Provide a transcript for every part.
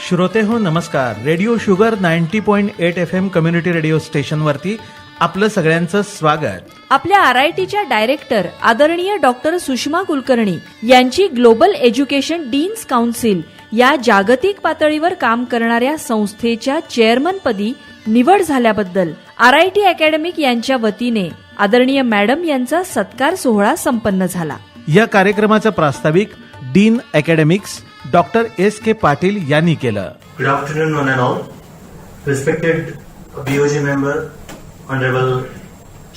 श्रोते हो नमस्कार. Radio sugar 90.8 FM community radio स्टेशनवरती आपलं सगळ्यांचं स्वागत. आपल्या RITच्या डायरेक्टर आदरणीय डॉक्टर सुषमा कुलकर्णी यांची ग्लोबल एज्युकेशन डीन्स काउन्सिल या जागतिक पातळीवर काम करणाऱ्या संस्थेच्या चेअरमनपदी निवड झाल्याबद्दल RIT अकॅडमिक यांच्या वतीने आदरणीय मॅडम यांचा सत्कार सोहळा संपन्न झाला. या कार्यक्रमाचा प्रास्ताविक dean academics doctor S.K. Patil यांनी केलं. Good afternoon, one and all. Respected BOG member, Honorable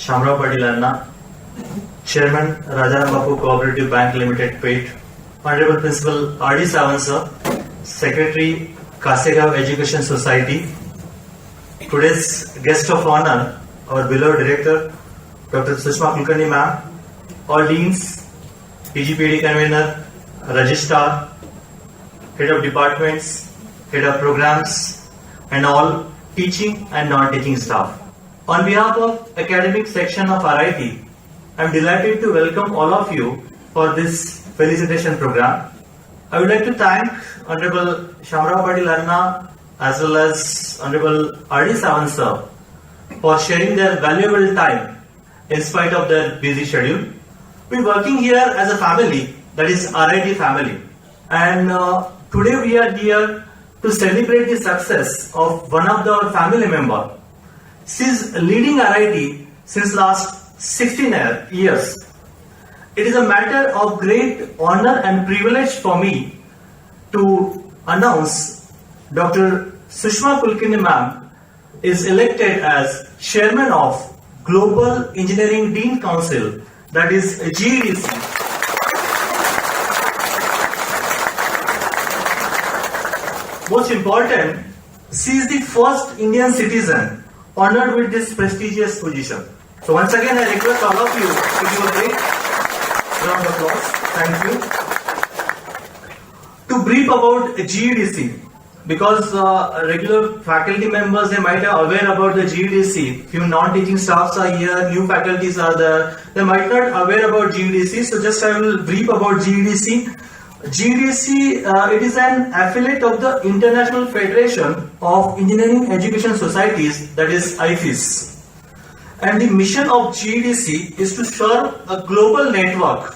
Shamrao Patil Anna, Chairman Rajaram Bapu Cooperative Bank Limited, Pate, Honorable Principal R.D. Sawant sir, Secretary Kasegaon Education Society, today's guest of honor, our beloved Director, Dr. Sushma Kulkarni ma'am, all deans, PGPD convener, registrar, head of departments, head of programs, and all teaching and non-teaching staff. On behalf of academic section of RIT, I am delighted to welcome all of you for this felicitation program. I would like to thank Honorable Shamrao Patil Anna as well as Honorable R.D. Sawant sir for sharing their valuable time in spite of their busy schedule. We are working here as a family, that is RIT family, and today we are here to celebrate the success of one of our family member. She is leading RIT since last 16 years. It is a matter of great honor and privilege for me to announce Dr. Sushma Kulkarni ma'am is elected as chairman of Global Engineering Dean Council, that is GEDC. Most important, she is the first Indian citizen honored with this prestigious position. So once again, I request all of you to give a great round of applause. Thank you. To brief about GEDC, because regular faculty members, they might be aware about the GEDC. Few non-teaching staffs are here, new faculties are there. They might not aware about GEDC. So just I will brief about GEDC. GEDC, it is an affiliate of the International Federation of Engineering Education Societies, that is IFES. And the mission of GEDC is to serve a global network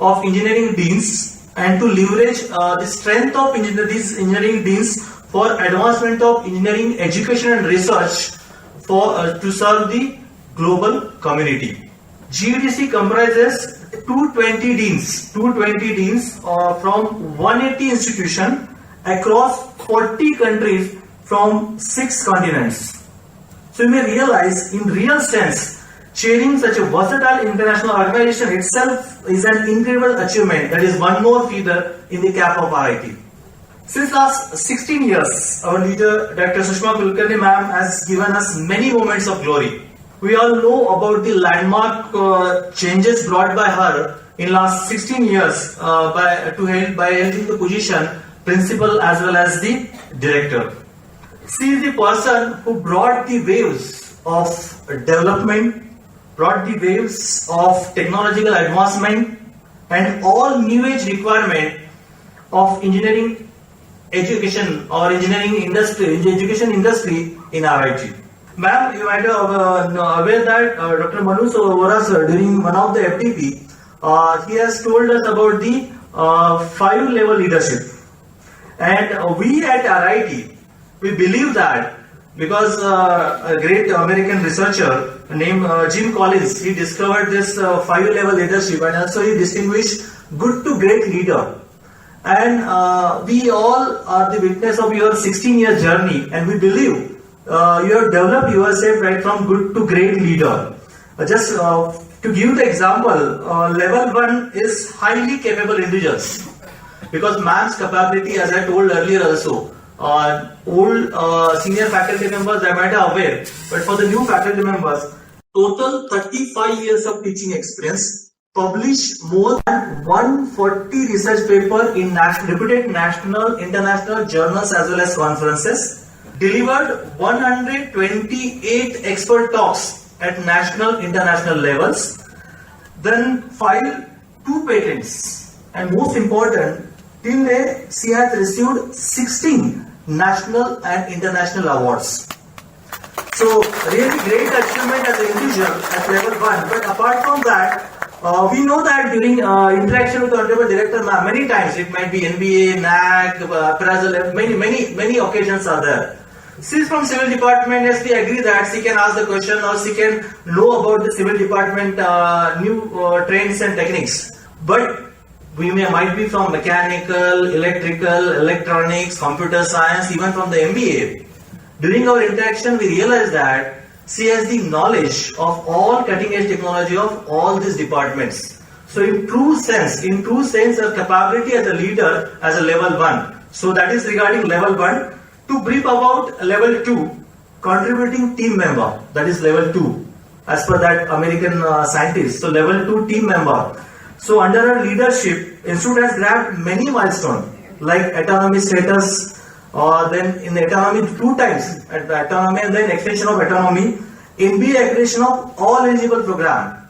of engineering deans and to leverage the strength of these engineering deans for advancement of engineering education and research for to serve the global community. GEDC comprises 220 deans from 180 institutions across 40 countries from 6 continents. So you may realize, in real sense, chairing such a versatile international organization itself is an incredible achievement. That is one more feather in the cap of RIT. Since last 16 years, our leader, Dr. Sushma Kulkarni ma'am, has given us many moments of glory. We all know about the landmark changes brought by her in last 16 years by holding the position principal as well as the director. She is the person who brought the waves of development, brought the waves of technological advancement and all new age requirement of engineering education or engineering industry, education industry in RIT. Ma'am, you might be aware that Dr. Manu Vora sir, during one of the FTP, he has told us about the 5-level leadership. And we at RIT, we believe that because a great American researcher named Jim Collins, he discovered this 5-level leadership and also he distinguished good to great leader. And we all are the witness of your 16-year journey, and we believe you have developed yourself right from good to great leader. Just to give the example, level 1 is highly capable individuals, because man's capability, as I told earlier also, old senior faculty members, they might have aware, but for the new faculty members, total 35 years of teaching experience, published more than 140 research papers in reputed national, international journals as well as conferences, delivered 128 expert talks at national, international levels, then filed 2 patents, and most important, till date she has received 16 national and international awards. So really great achievement as an individual at level 1. But apart from that, we know that during interaction with the Honorable Director Ma'am, many times it might be NBA, NAC, appraisal, many occasions are there. She is from Civil Department, yes, we agree that she can ask the question or she can know about the Civil Department new trends and techniques. But we might be from mechanical, electrical, electronics, computer science, even from the MBA. During our interaction, we realized that she has the knowledge of all cutting edge technology of all these departments. So in true sense, her capability as a leader as a level 1. So that is regarding level 1. To brief about level 2, contributing team member, that is level 2, as per that American scientist. So level 2 team member. So under her leadership, Institute has grabbed many milestones like autonomy status, then in autonomy 2 times, autonomy and then extension of autonomy, MBA accreditation of all eligible program.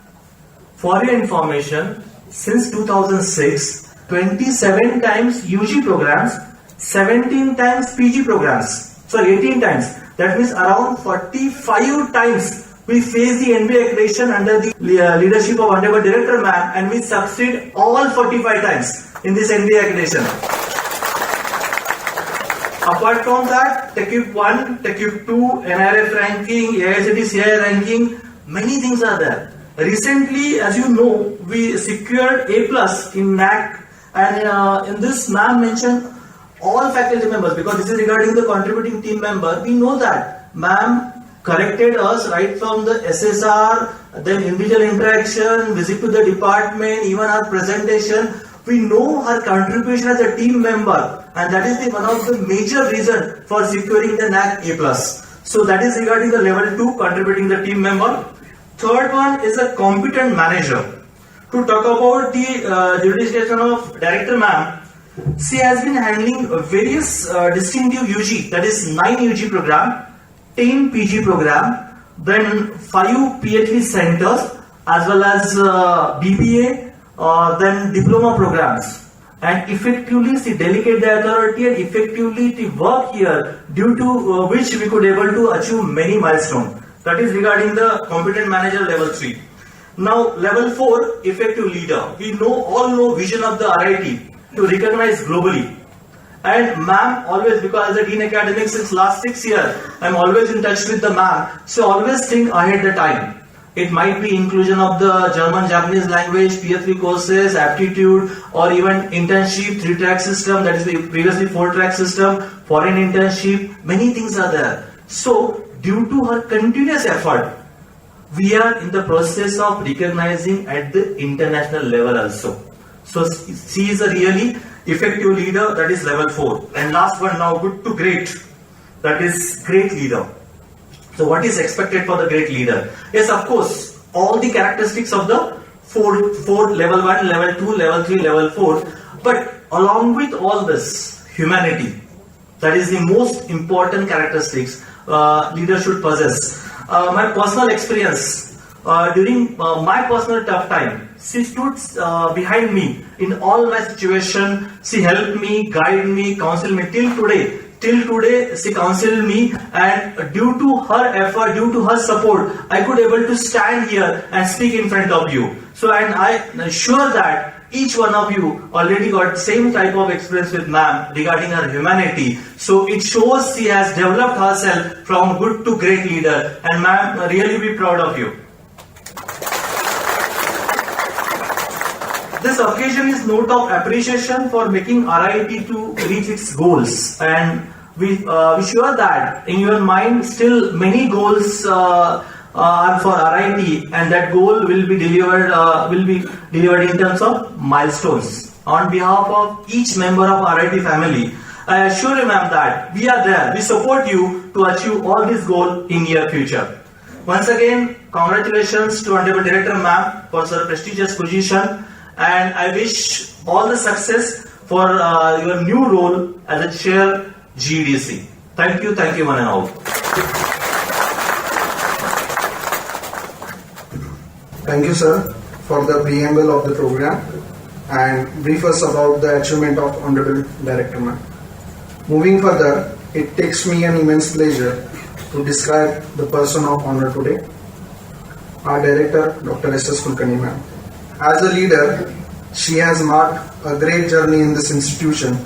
For your information, since 2006, 27 times UG programs, 17 times PG programs, 18 times. That means around 45 times we face the NBA accreditation under the leadership of Honorable Director Ma'am, and we succeed all 45 times in this NBA accreditation. Apart from that, TechUp 1, TechUp 2, NRF ranking, AICTE CI ranking, many things are there. Recently, as you know, we secured A+ in NAC, and in this ma'am mentioned all faculty members, because this is regarding the contributing team member. We know that ma'am corrected us right from the SSR, then individual interaction, visit to the department, even our presentation. We know her contribution as a team member, and that is one of the major reason for securing the NAC A+. So that is regarding the level 2, contributing the team member. Third one is a competent manager. To talk about the jurisdiction of Director Ma'am, she has been handling various distinctive UG, that is 9 UG program, 10 PG program, then 5 PhD centers, as well as BBA, then diploma programs. And effectively she delegate the authority and effectively to work here, due to which we could able to achieve many milestones. That is regarding the competent manager level 3. Now level 4, effective leader. We all know vision of the RIT to recognize globally. And ma'am always, because as a Dean Academic since last 6 years, I'm always in touch with the ma'am. So always think ahead the time. It might be inclusion of the German, Japanese language, Tier 3 courses, aptitude, or even internship, 3-track system, that is the previously 4-track system, foreign internship, many things are there. So due to her continuous effort, we are in the process of recognizing at the international level also. So she is a really effective leader, that is level 4. And last one now, good to great, that is great leader. So what is expected for the great leader? Yes, of course, all the characteristics of the four level 1, level 2, level 3, level 4. But along with all this, humanity, that is the most important characteristics leader should possess. My personal experience, during my personal tough time, she stood behind me in all my situation. She helped me, guided me, counseled me till today. Till today, she counseled me, and due to her effort, due to her support, I could able to stand here and speak in front of you. So, and I'm sure that each one of you already got same type of experience with ma'am regarding her humanity. So it shows she has developed herself from good to great leader, and ma'am, really be proud of you. This occasion is note of appreciation for making RIT to reach its goals, and we sure that in your mind still many goals are for RIT, and that goal will be delivered in terms of milestones. On behalf of each member of RIT family, I assure you, ma'am, that we are there. We support you to achieve all these goals in near future. Once again, congratulations to Honorable Director Ma'am for her prestigious position. And I wish all the success for your new role as a chair GEDC. Thank you one and all. Thank you, sir, for the preamble of the program and brief us about the achievement of Honorable Director Ma'am. Moving further, it takes me an immense pleasure to describe the person of honor today, our director, Dr. S. Kulkarni ma'am. As a leader, she has marked a great journey in this institution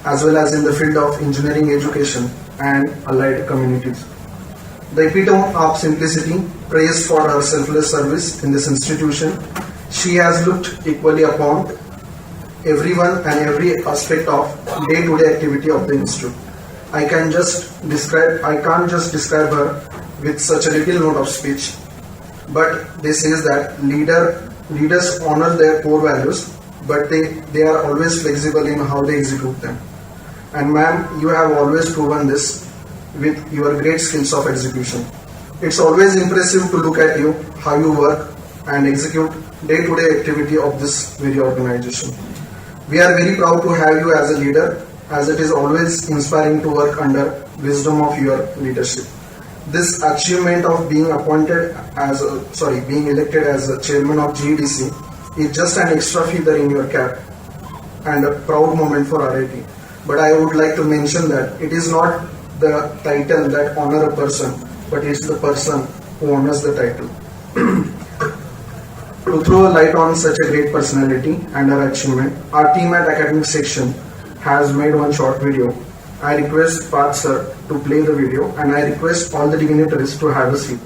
as well as in the field of engineering education and allied communities. The epitome of simplicity, praised for her selfless service in this institution, she has looked equally upon everyone and every aspect of day-to-day activity of the institute. I can't just describe her with such a little note of speech, but they says that leaders honor their core values, but they are always flexible in how they execute them. And ma'am, you have always proven this with your great skills of execution. It's always impressive to look at you, how you work and execute day-to-day activity of this very organization. We are very proud to have you as a leader, as it is always inspiring to work under wisdom of your leadership. This achievement of being elected as a chairman of GEDC is just an extra feather in your cap and a proud moment for RIT. But I would like to mention that it is not the title that honor a person, but it's the person who honors the title. To throw a light on such a great personality and her achievement, our team at academic section has made one short video. I request Parth sir to play the video and I request all the dignitaries to have a seat.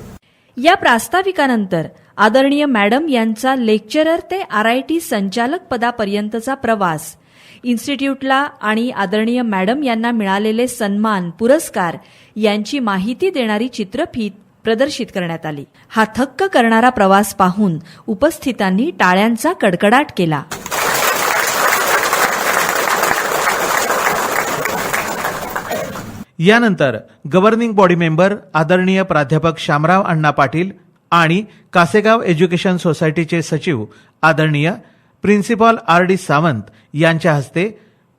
या प्रास्ताविकानंतर आदरणीय madam यांचा lecturer ते RIT संचालक पदापर्यंतचा प्रवास, इन्स्टिट्यूटला आणि आदरणीय madam यांना मिळालेले सन्मान, पुरस्कार यांची माहिती देणारी चित्रफीत प्रदर्शित करण्यात आली. हा थक्क करणारा प्रवास पाहून उपस्थितांनी टाळ्यांचा कडकडाट केला. यानंतर गव्हर्निंग बॉडी मेंबर आदरणीय प्राध्यापक शामराव अण्णा पाटील आणि कासेगाव एज्युकेशन सोसायटीचे सचिव आदरणीय प्रिन्सिपॉल RD सावंत यांच्या हस्ते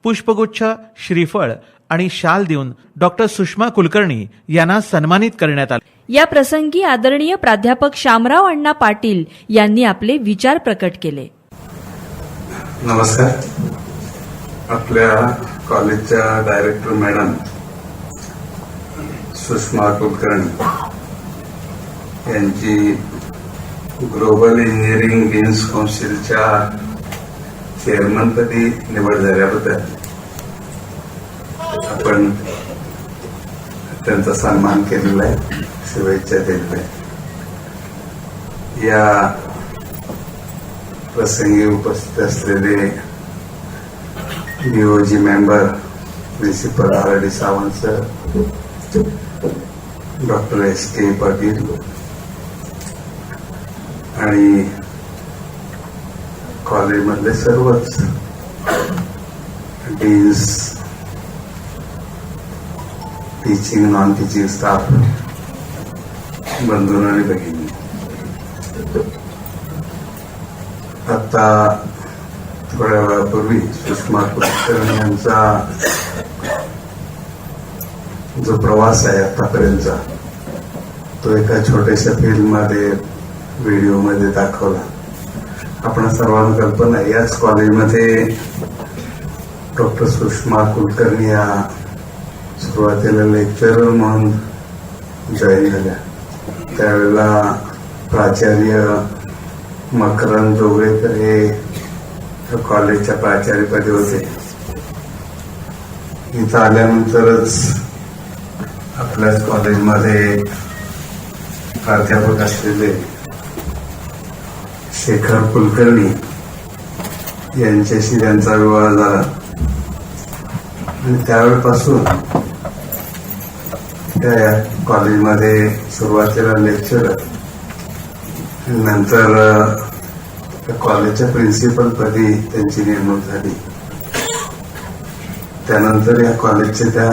पुष्पगुच्छ, श्रीफळ आणि शाल देऊन डॉक्टर सुषमा कुलकर्णी यांना सन्मानित करण्यात आले. या प्रसंगी आदरणीय प्राध्यापक शामराव अण्णा पाटील यांनी आपले विचार प्रकट केले. नमस्कार. आपल्या कॉलेजच्या डायरेक्टर मॅडम सुषमा कुलकर्णी यांची ग्लोबल इंजिनिअरिंग डीन्स काउन्सिलच्या चेअरमनपदी निवड झाल्याबद्दल आपण त्यांचा सन्मान केलेला आहे, शुभेच्छा दिलेल्या आहे. या प्रसंगी उपस्थित असलेले BOG member principal RD Sawant sir, doctor SK Patil आणि कॉलेजमधले सर्वच deans, teaching, non teaching staff, बंधू आणि भगिनी, आता थोड्या वेळापूर्वी सुषमा कुलकर्णी यांचा जो प्रवास आहे आतापर्यंतचा तो एका छोट्याशा फिल्ममध्ये, व्हिडिओमध्ये दाखवला. आपण सर्वांना कल्पना आहे, याच कॉलेजमध्ये डॉक्टर सुषमा कुलकर्णी या सुरुवातीला लेक्चरर म्हणून जॉईन झाल्या. त्यावेळेला प्राचार्य मकरंद जोगळेकर हे कॉलेजच्या प्राचार्यपदी होते. इथं आल्यानंतरच आपल्याच कॉलेजमध्ये प्राध्यापक असलेले शेखर कुलकर्णी यांच्याशी त्यांचा विवाह झाला आणि त्यावेळेपासून त्या कॉलेजमध्ये सुरुवातीला लेक्चरर, नंतर कॉलेजच्या प्रिन्सिपल पदी त्यांची नेमणूक झाली. त्यानंतर या कॉलेजचे त्या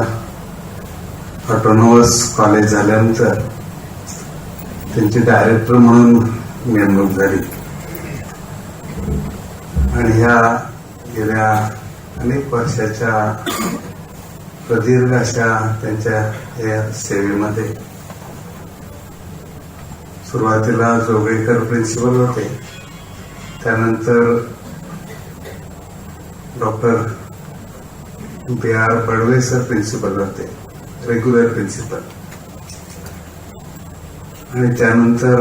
ऑटोनॉमस कॉलेज झाल्यानंतर त्यांची डायरेक्टर म्हणून नेमणूक झाली आणि ह्या गेल्या अनेक वर्षाच्या प्रदीर्घ अशा त्यांच्या या सेवेमध्ये सुरुवातीला जोगळेकर प्रिन्सिपल होते, त्यानंतर doctor BR Badwe sir principal होते, रेग्युलर प्रिन्सिपल आणि त्यानंतर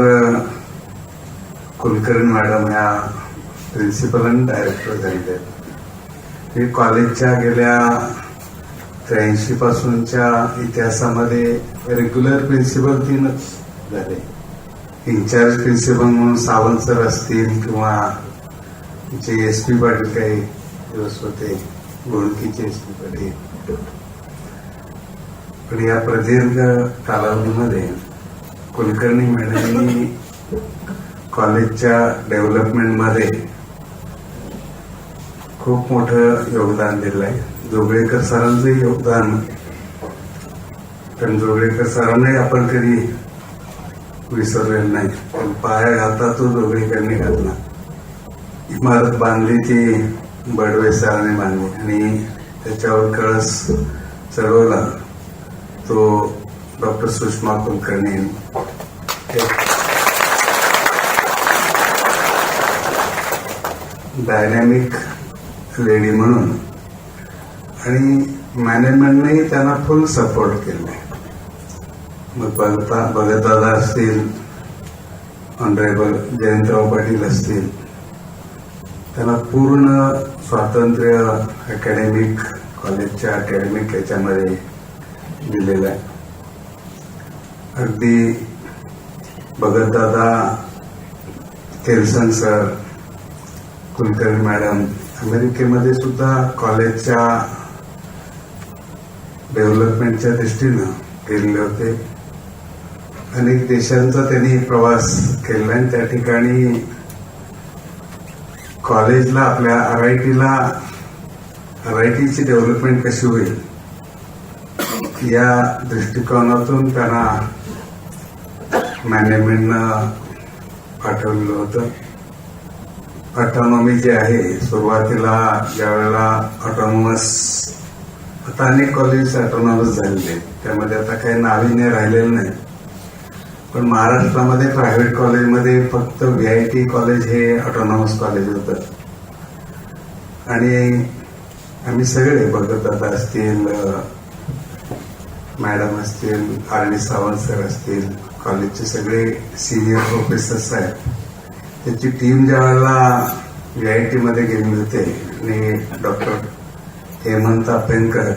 कुलकर्णी मॅडम ह्या प्रिन्सिपल आणि डायरेक्टर झाले. हे कॉलेजच्या गेल्या 83 पासूनच्या इतिहासामध्ये रेग्युलर प्रिन्सिपल 3च झाले. इन्चार्ज प्रिन्सिपल म्हणून सावंत सर असतील किंवा जे SP पाटील काही दिवस होते, गोळकीचे SP पाटील. पण या प्रदीर्घ कालावधीमध्ये कुलकर्णी मॅडमनी कॉलेजच्या डेव्हलपमेंटमध्ये खूप मोठं योगदान दिलं आहे. जोगळेकर सरांचं योगदान, पण जोगळेकर सरांनाही आपण कधी विसरलेलं नाही. पण पाया घालता तो जोगळेकरनी घातला. इमारत बांधली ती बडवे सरांनी बांधली आणि त्याच्यावर कळस चढवला तो doctor Sushma Kulkarni. Dynamic lady म्हणून आणि मॅनेजमेंटनेही त्यांना फुल सपोर्ट केला. मग भगतदादा असतील, ऑनरेबल जयंतराव पाटील असतील, त्यांना पूर्ण स्वातंत्र्य अकॅडमिक कॉलेजच्या अकॅडमिक याच्यामध्ये दिलेलं आहे. अगदी भगतदादा, केल्सन सर, कुलकर्णी मॅडम अमेरिकेमध्ये सुद्धा कॉलेजच्या डेव्हलपमेंटच्या दृष्टीनं गेलेले होते. अनेक देशांचा त्यांनी प्रवास केला आणि त्या ठिकाणी कॉलेजला, आपल्या RITची डेव्हलपमेंट कशी होईल या दृष्टिकोनातून त्यांना मॅनेजमेंटनं पाठवलेलं होतं. ऑटोनॉमी जे आहे, सुरुवातीला ज्यावेळेला ऑटोनॉमस, आता अनेक कॉलेज ऑटोनॉमस झालेले आहेत, त्यामध्ये आता काही नाविन्य राहिलेलं नाही. पण महाराष्ट्रामध्ये प्रायव्हेट कॉलेजमध्ये फक्त VIT कॉलेज हे ऑटोनॉमस कॉलेज होतं. आणि आम्ही सगळे, भगतदादा असतील, मॅडम असतील, RD सावंत सर असतील, कॉलेजचे सगळे सिनियर प्रोफेसर्स आहेत, त्याची टीम ज्या वेळेला VIT मध्ये गेली होते आणि डॉक्टर हेमंत अभ्यंकर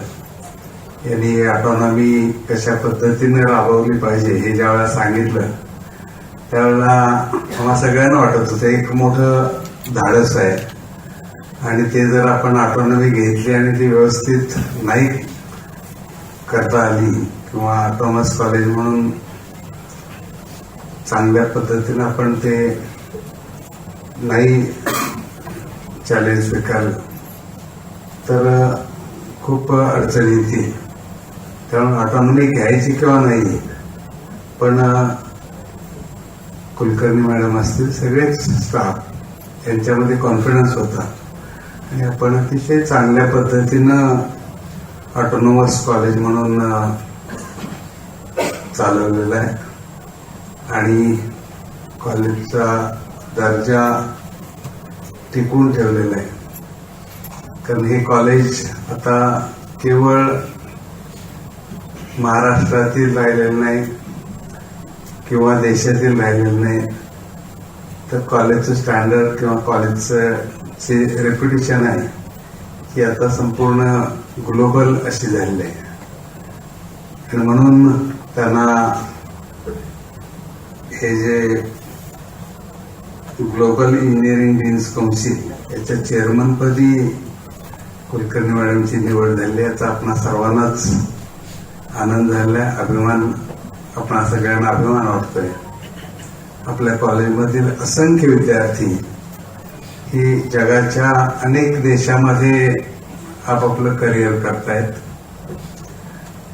यांनी ऑटोनॉमी कशा पद्धतीने राबवली पाहिजे हे ज्या वेळेला सांगितलं, त्यावेळेला आम्हाला सगळ्यांना वाटत होतं एक मोठं धाडस आहे आणि ते जर आपण ऑटोनॉमी घेतली आणि ती व्यवस्थित नाही करता आली किंवा ऑटोनॉमस कॉलेज म्हणून चांगल्या पद्धतीने आपण ते नाही चॅलेंज स्वीकारलं तर खूप अडचणी येतील. त्यामुळे ऑटोनॉमी घ्यायची किंवा नाही, पण कुलकर्णी मॅडम असतील, सगळेच स्टाफ यांच्यामध्ये कॉन्फिडन्स होता आणि आपण अतिशय चांगल्या पद्धतीनं ऑटोनॉमस कॉलेज म्हणून चालवलेलं आहे आणि कॉलेजचा दर्जा टिकवून ठेवलेला आहे. कारण हे कॉलेज आता केवळ महाराष्ट्रातील राहिलेलं नाही किंवा देशातील राहिलेलं नाही, तर कॉलेजचं स्टँडर्ड किंवा कॉलेजचं जे रेप्युटेशन आहे ही आता संपूर्ण ग्लोबल अशी झालेली आहे. आणि म्हणून त्यांना हे जे ग्लोबल इंजिनिअरिंग डीन्स काउन्सिल याच्या चेअरमनपदी कुलकर्णी मॅडमची निवड झाली, याचा आपणा सर्वांनाच आनंद झाला, अभिमान, आपणा सगळ्यांना अभिमान वाटतोय. आपल्या कॉलेजमधील असंख्य विद्यार्थी ही जगाच्या अनेक देशामध्ये आपापलं करिअर करतायत.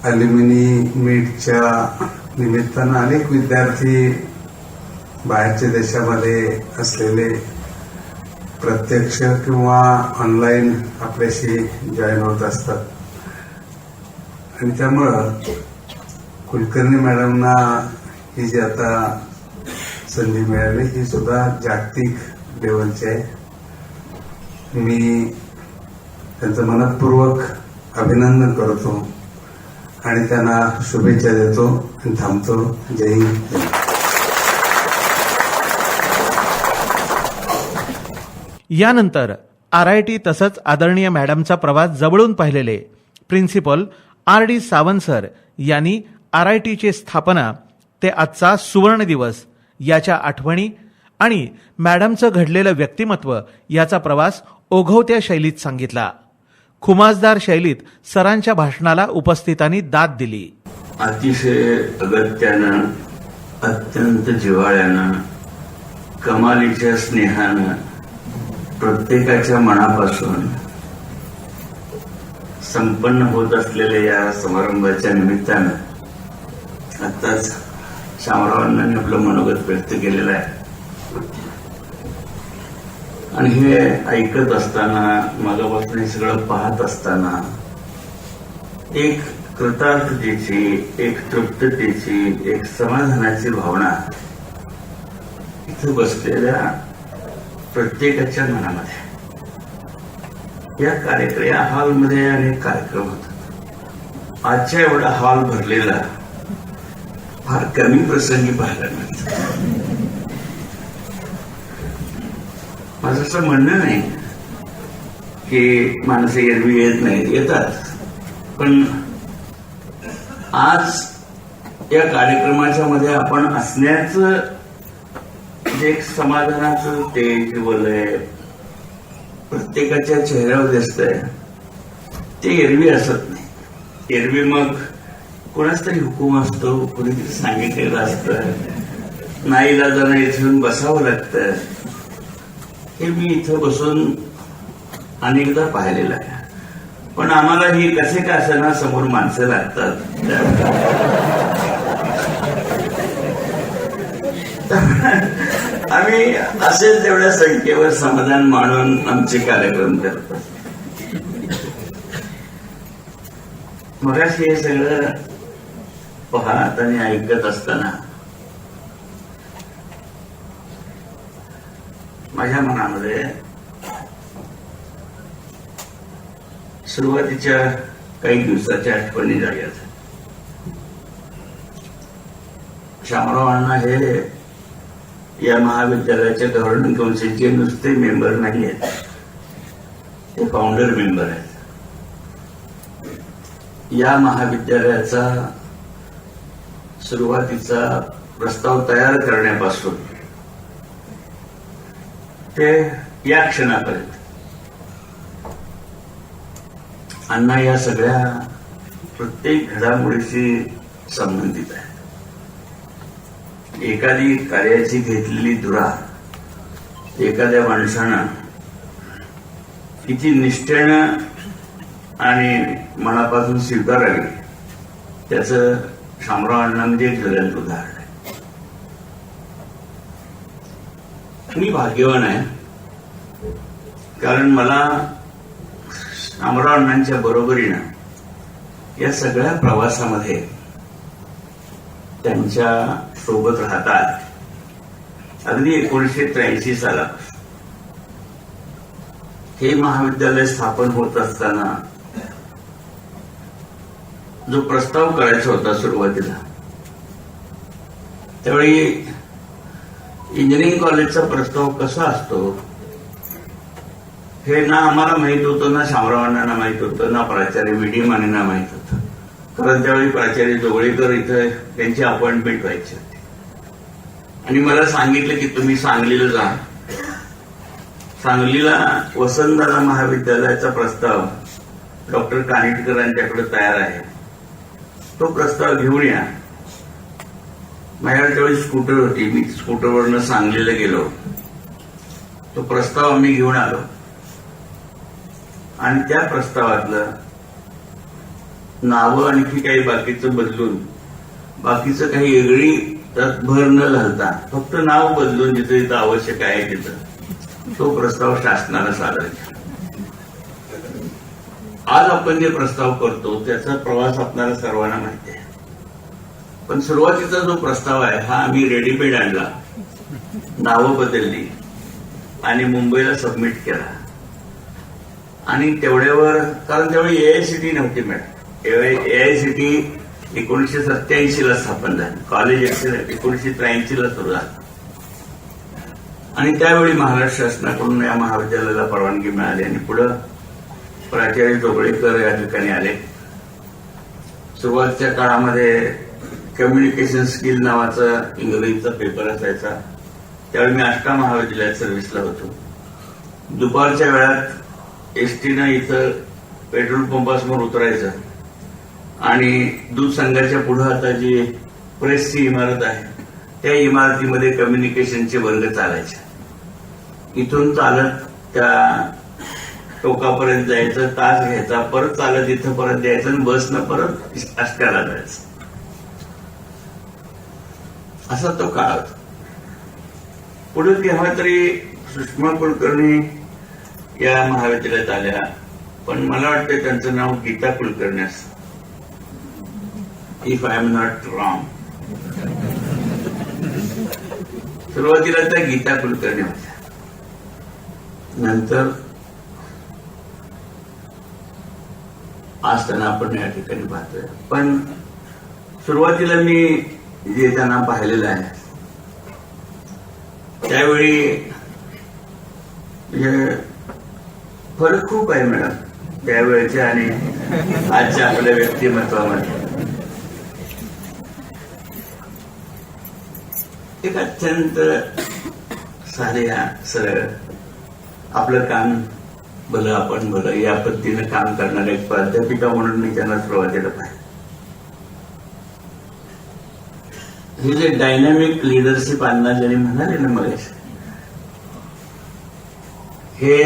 अल्युमिनी मीटच्या निमित्तानं अनेक विद्यार्थी बाहेरच्या देशामध्ये असलेले प्रत्यक्ष किंवा ऑनलाईन आपल्याशी जॉईन होत असतात आणि त्यामुळं कुलकर्णी मॅडमना ही जी आता संधी मिळाली ही सुद्धा जागतिक लेवलची आहे. मी त्यांचं मनपूर्वक अभिनंदन करतो आणि त्यांना शुभेच्छा देतो आणि थांबतो. जय हिंद. यानंतर RIT तसंच आदरणीय मॅडमचा प्रवास जवळून पाहिलेले प्रिन्सिपल RD सावंत सर यांनी RITची स्थापना ते आजचा सुवर्ण दिवस याच्या आठवणी आणि मॅडमचं घडलेलं व्यक्तिमत्व याचा प्रवास ओघवत्या शैलीत सांगितला. खुमासदार शैलीत सरांच्या भाषणाला उपस्थितांनी दाद दिली. अतिशय अगत्यानं, अत्यंत जिव्हाळ्यानं, कमालीच्या स्नेहानं, प्रत्येकाच्या मनापासून संपन्न होत असलेल्या या समारंभाच्या निमित्तानं आताच शामरावांनी आपलं मनोगत व्यक्त केलेलं आहे. आणि हे ऐकत असताना, मागापासून हे सगळं पाहत असताना एक कृतार्थतेची, एक तृप्ततेची, एक समाधानाची भावना इथं बसलेल्या प्रत्येकाच्या मनामध्ये. या हॉलमध्ये अनेक कार्यक्रम होतात. आजच्या एवढा हॉल भरलेला फार कमी प्रसंगी पाहायला मिळतं. माझं असं म्हणणं नाही की माणसं एरवी येत नाहीत, येतात. पण आज या कार्यक्रमाच्या मध्ये आपण असण्याचं जे एक समाधानाचं तेज वलय प्रत्येकाच्या चेहऱ्यावर दिसतंय ते एरवी असत नाही. एरवी मग कोणाच तरी हुकूम असतो, कोणीतरी सांगितलेलं असतं, नाईलाजानं इथून बसावं लागतं. हे मी इथं बसून अनेकदा पाहिलेलं आहे. पण आम्हाला ही कसे का असेना समोर माणसं लागतात. आम्ही असेच तेवढ्या संख्येवर समाधान मानून आमचे कार्यक्रम करतो. मगाशी हे सगळं पाहत आणि ऐकत असताना माझ्या मनामध्ये सुरुवातीच्या काही दिवसाच्या आठवणी झाल्यात. शामराव अण्णा हे या महाविद्यालयाच्या गव्हर्निंग काउन्सिलचे नुसते मेंबर नाही आहेत, ते फाउंडर मेंबर आहेत. या महाविद्यालयाचा सुरुवातीचा प्रस्ताव तयार करण्यापासून ते या क्षणापर्यंत अण्णा या सगळ्या प्रत्येक घडामोडीशी संबंधित आहे. एखादी कार्याची घेतलेली धुरा एखाद्या माणसानं किती निष्ठेनं आणि मनापासून स्वीकारावी त्याचं शामराव अण्णा म्हणजे एक ज्वलंत उदाहरण आहे. मी भाग्यवान आहे, कारण मला शामराव अण्णांच्या बरोबरीनं या सगळ्या प्रवासामध्ये त्यांच्या सोबत राहतात. अगदी 1983 सालापासून हे महाविद्यालय स्थापन होत असताना जो प्रस्ताव करायचा होता सुरुवातीला, त्यावेळी इंजिनिअरिंग कॉलेजचा प्रस्ताव कसा असतो हे ना आम्हाला माहित होतं, ना शामरावांना माहित होतं, ना प्राचार्य विडीमानेंना माहित होतं. कारण त्यावेळी प्राचार्य जोगळेकर इथं त्यांची अपॉइंटमेंट व्हायची होती आणि मला सांगितलं की तुम्ही सांगलीला जा. सांगलीला वसंतदादा महाविद्यालयाचा प्रस्ताव डॉक्टर कानिटकरांच्याकडे तयार आहे, तो प्रस्ताव घेऊन या. माझ्याकडे त्यावेळी स्कूटर होती, मी स्कूटरवरनं सांगलीला गेलो. तो प्रस्ताव आम्ही घेऊन आलो आणि त्या प्रस्तावातलं नावं आणखी काही बाकीचं बदलून, बाकीचं काही वेगळी त्यात भर न घालता फक्त नाव बदलून जिथं जिथं आवश्यक आहे तिथं तो प्रस्ताव शासनाला सादर केला. आज आपण जे प्रस्ताव करतो त्याचा प्रवास आपल्याला सर्वांना माहिती आहे. पण सुरुवातीचा जो प्रस्ताव आहे हा आम्ही रेडीमेड आणला, नावं बदलली आणि मुंबईला सबमिट केला. आणि तेवढ्यावर, कारण त्यावेळी AICTE नव्हती मॅडम, AICT 1987 ला स्थापन झालं, कॉलेज 1983 ला सुरू झालं आणि त्यावेळी महाराष्ट्र शासनाकडून या महाविद्यालयाला परवानगी मिळाली आणि पुढे प्राचार्य जोगळेकर या ठिकाणी आले. सुरुवातीच्या काळामध्ये कम्युनिकेशन स्किल नावाचा इंग्रजीचा पेपर असायचा. त्यावेळी मी आष्टा महाविद्यालयात सर्व्हिसला होतो. दुपारच्या वेळात एसटीनं इथं पेट्रोल पंपासमोर उतरायचं आणि दूध संघाच्या पुढे आता जी प्रेसची इमारत आहे त्या इमारतीमध्ये कम्युनिकेशनचे वर्ग चालायचे. इथून चालत त्या टोकापर्यंत जायचं, तास घ्यायचा, परत चालत इथं परत यायचं आणि बसनं परत आष्टाला जायचं. असा तो काळ होता. पुढे केव्हा तरी सुषमा कुलकर्णी या महाविद्यालयात आल्या, पण मला वाटतं त्यांचं नाव गीता कुलकर्णी असं, if I am not wrong. सुरुवातीला त्या गीता कुलकर्णी होत्या, नंतर आज त्यांना आपण या ठिकाणी पाहतोय. पण सुरुवातीला मी जे त्यांना पाहिलेलं आहे त्यावेळी म्हणजे फरक खूप आहे मॅडम त्यावेळेच्या आणि आजच्या आपल्या व्यक्तिमत्वामध्ये. एक अत्यंत साध्या सरळ आपलं काम भलं आपण भलं या पद्धतीनं काम करणाऱ्या एक प्राध्यापिका म्हणून मी त्यांना सुरुवातीला पाहिजे. हे जे डायनॅमिक लिडरशिप अण्णा ज्यांनी म्हणाले ना मला, हे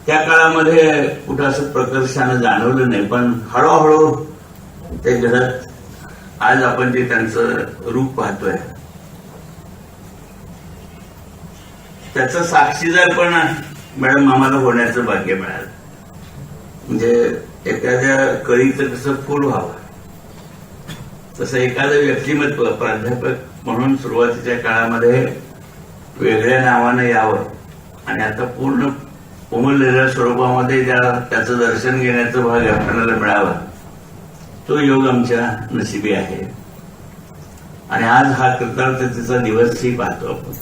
त्या काळामध्ये कुठं असं प्रकर्षानं जाणवलं नाही, पण हळूहळू ते घडत आज आपण जे त्यांचं रूप पाहतोय त्याचं साक्षीदार पण मॅडम आम्हाला होण्याचं भाग्य मिळालं. म्हणजे एखाद्या कळीचं कसं फूल व्हावं तसं एखादं व्यक्तिमत्व प्राध्यापक म्हणून सुरुवातीच्या काळामध्ये वेगळ्या नावानं यावं आणि आता पूर्ण उमललेल्या स्वरूपामध्ये त्याचं दर्शन घेण्याचा भाग आपल्याला मिळावा, तो योग आमच्या नशिबी आहे. आणि आज हा कृतज्ञतेचा दिवसही पाहतो आपण.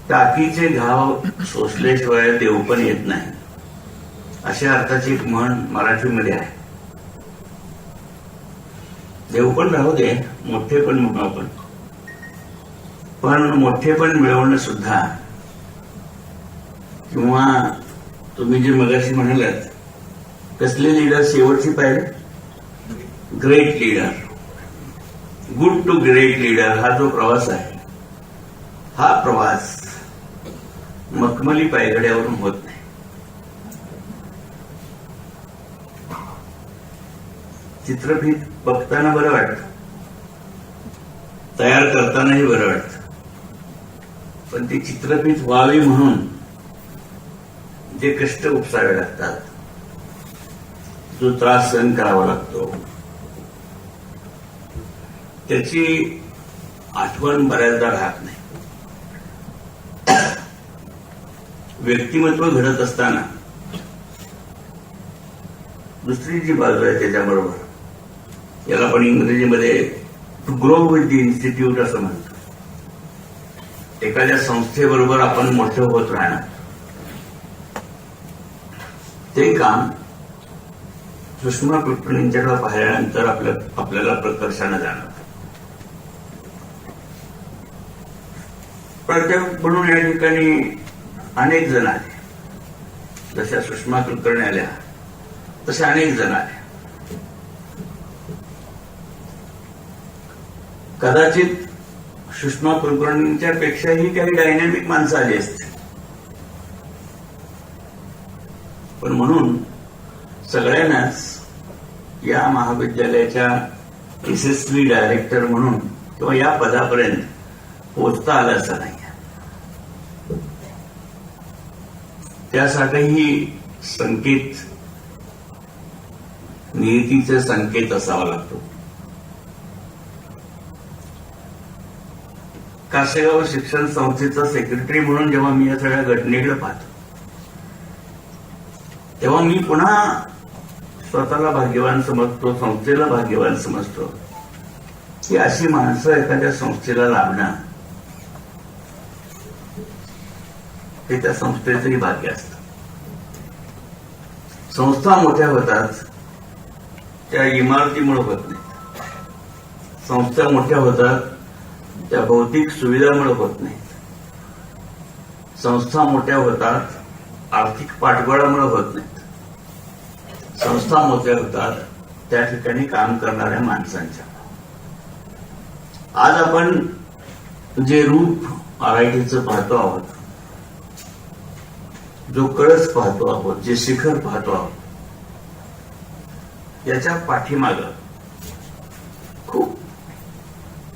टाकीचे घाव सोसल्याशिवाय देव पण येत नाही, अशा अर्थाची एक म्हण मराठीमध्ये आहे. देव पण राहू दे, मोठे पण म्हणू आपण, पण मोठे पण मिळवणं सुद्धा, किंवा तुम्ही जे मगाशी म्हणालात कसले लीडर शेवटची पाहिजे, great leader, good to great leader, हा जो प्रवास आहे हा प्रवास मखमली पायघड्यावरून होत नाही. चित्रफित बघताना बरं वाटतं, तयार करतानाही बरं वाटतं, पण ती चित्रफित व्हावी म्हणून जे कष्ट उपसावे लागतात, जो त्रास सहन करावा लागतो, त्याची आठवण बऱ्याचदा राहत नाही. व्यक्तिमत्व घडत असताना दुसरी जी बाजू आहे त्याच्याबरोबर, याला आपण इंग्रजीमध्ये to grow with the institute असं म्हणतो. एखाद्या संस्थेबरोबर आपण मोठं होत राहणार, ते काम सुषमा कुलकर्णींच्याकडे पाहिल्यानंतर आपल्याला प्रकर्षानं जाणवतं. प्राध्यापक म्हणून या ठिकाणी अनेक जण आले, जशा सुषमा कुलकर्णी आल्या तसे अनेक जण आले. कदाचित सुषमा कुलकर्णींच्या पेक्षाही काही डायनॅमिक माणसं आली असते, पण म्हणून सगळ्यांनाच या महाविद्यालयाच्या यशस्वी डायरेक्टर म्हणून किंवा या पदापर्यंत पोहोचता आलं असं नाही. त्यासाठीही संकेत, नियतीचे संकेत असावा लागतो. कासेगाव शिक्षण संस्थेचा सेक्रेटरी म्हणून जेव्हा मी या सगळ्या घटनेकडे पाहतो तेव्हा मी पुन्हा स्वतःला भाग्यवान समजतो, संस्थेला भाग्यवान समजतो की अशी माणसं एखाद्या संस्थेला लाभणं हे त्या संस्थेचंही भाग्य असतं. संस्था मोठ्या होतात त्या इमारतीमुळे होत नाहीत. संस्था मोठ्या होतात त्या भौतिक सुविधामुळे होत नाहीत. संस्था मोठ्या होतात आर्थिक पाठबळामुळे होत नाहीत. संस्था मोठ्या होतात त्या ठिकाणी काम करणाऱ्या माणसांच्या. आज आपण जे रूप आरआयटीचं पाहतो आहोत, जो कळस पाहतो आहोत, जे शिखर पाहतो आहोत, याच्या पाठीमागं खूप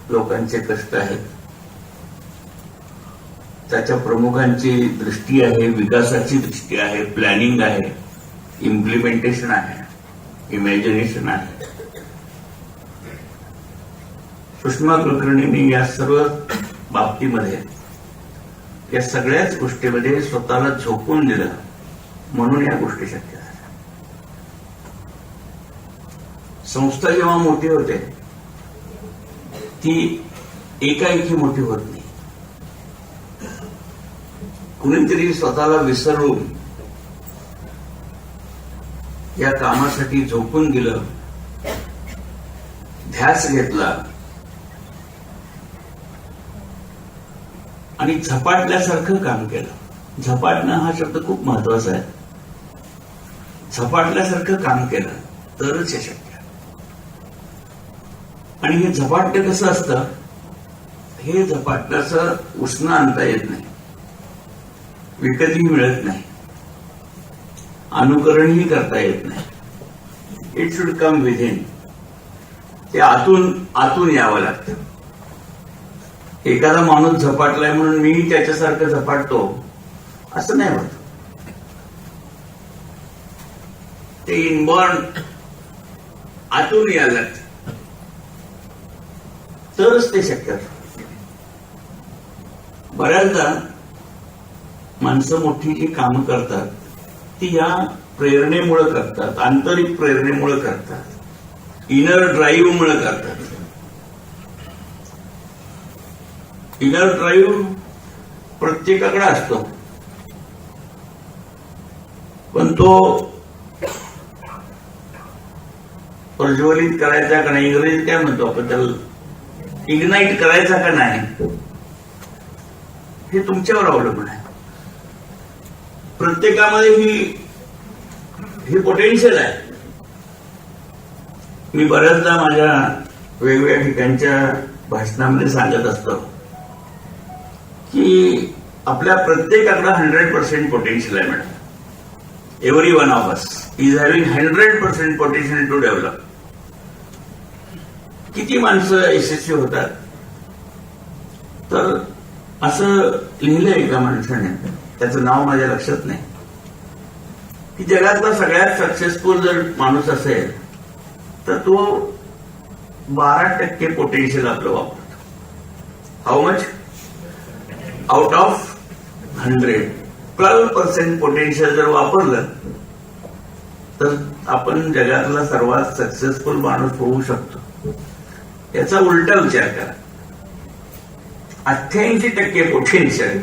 लोकांचे कष्ट आहेत. त्याच्या प्रमुखांची दृष्टी आहे, विकासाची दृष्टी आहे, प्लॅनिंग आहे, इम्प्लिमेंटेशन आहे, इमॅजिनेशन आहे. सुषमा कुलकर्णींनी या सर्व बाबतीमध्ये, या सगळ्याच गोष्टीमध्ये स्वतःला झोकून दिलं, म्हणून या गोष्टी शक्य झाल्या. संस्था जेव्हा मोठी होते ती एकाएकी मोठी होत नाही. कुणीतरी स्वतःला विसरून या कामासाठी झोकून गेलं, ध्यास घेतला आणि झपाटल्यासारखं काम केलं. झपाटणं हा शब्द खूप महत्वाचा आहे. झपाटल्यासारखं काम केलं तरच हे शक्य. आणि हे झपाटणं कसं असतं, हे झपाटण्याचं उष्ण आणता येत नाही, विकतही मिळत नाही, अनुकरणही करता येत नाही. It should come within. ते आतून यावं लागतं. एखादा माणूस झपाटलाय म्हणून मी त्याच्यासारखं झपाटतो असं नाही होत. ते इनबॉर्न आतून यायला लागतं तरच ते शक्य असतं. बऱ्याचदा माणसं मोठी जी कामं करतात ती या प्रेरणेमुळे करतात, आंतरिक प्रेरणेमुळे करतात, इनर ड्राईव्हमुळे करतात. इनर ड्राईव्ह प्रत्येकाकडे असतो, पण तो प्रज्वलित करायचा का नाही, इंग्रजीत काय म्हणतो आपण त्याला, इग्नाइट करायचा का नाही, हे तुमच्यावर अवलंबून आहे. प्रत्येकामध्ये ही पोटेन्शियल आहे. मी बऱ्याचदा माझ्या वेगवेगळ्या ठिकाणच्या भाषणामध्ये सांगत असतो की आपल्या प्रत्येकाकडे 100% पोटेन्शियल आहे madam. Every one of us is having 100% potential to develop. किती माणसं यशस्वी होतात, तर असं लिहिलंय एका माणसाने, त्याचं नाव माझ्या लक्षात नाही, की जगातला सगळ्यात सक्सेसफुल जर माणूस असेल तर तो 12% पोटेन्शियल आपलं वापरतो. How much? Out of 100 12% potential जर वापरलं तर आपण जगातला सर्वात सक्सेसफुल माणूस होऊ शकतो. याचा उलटा विचार करा. 88% पोटेन्शियल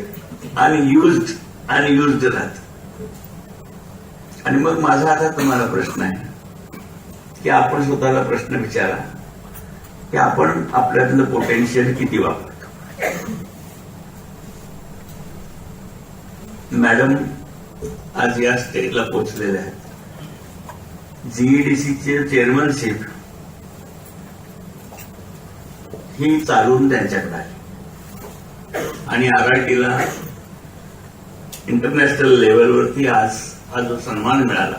अनयुज्ड राहत. आणि मग माझा आता तुम्हाला प्रश्न आहे की आपण स्वतःला प्रश्न विचारा की आपण आपल्यातलं पोटेन्शियल किती वापरतो. मॅडम आज या स्टेजला पोहोचलेले आहेत. जीईडीसीचे चेअरमनशिप ही चालवून त्यांच्याकडे आहे आणि आरआयटीला इंटरनॅशनल लेवलवरती आज हा जो सन्मान मिळाला,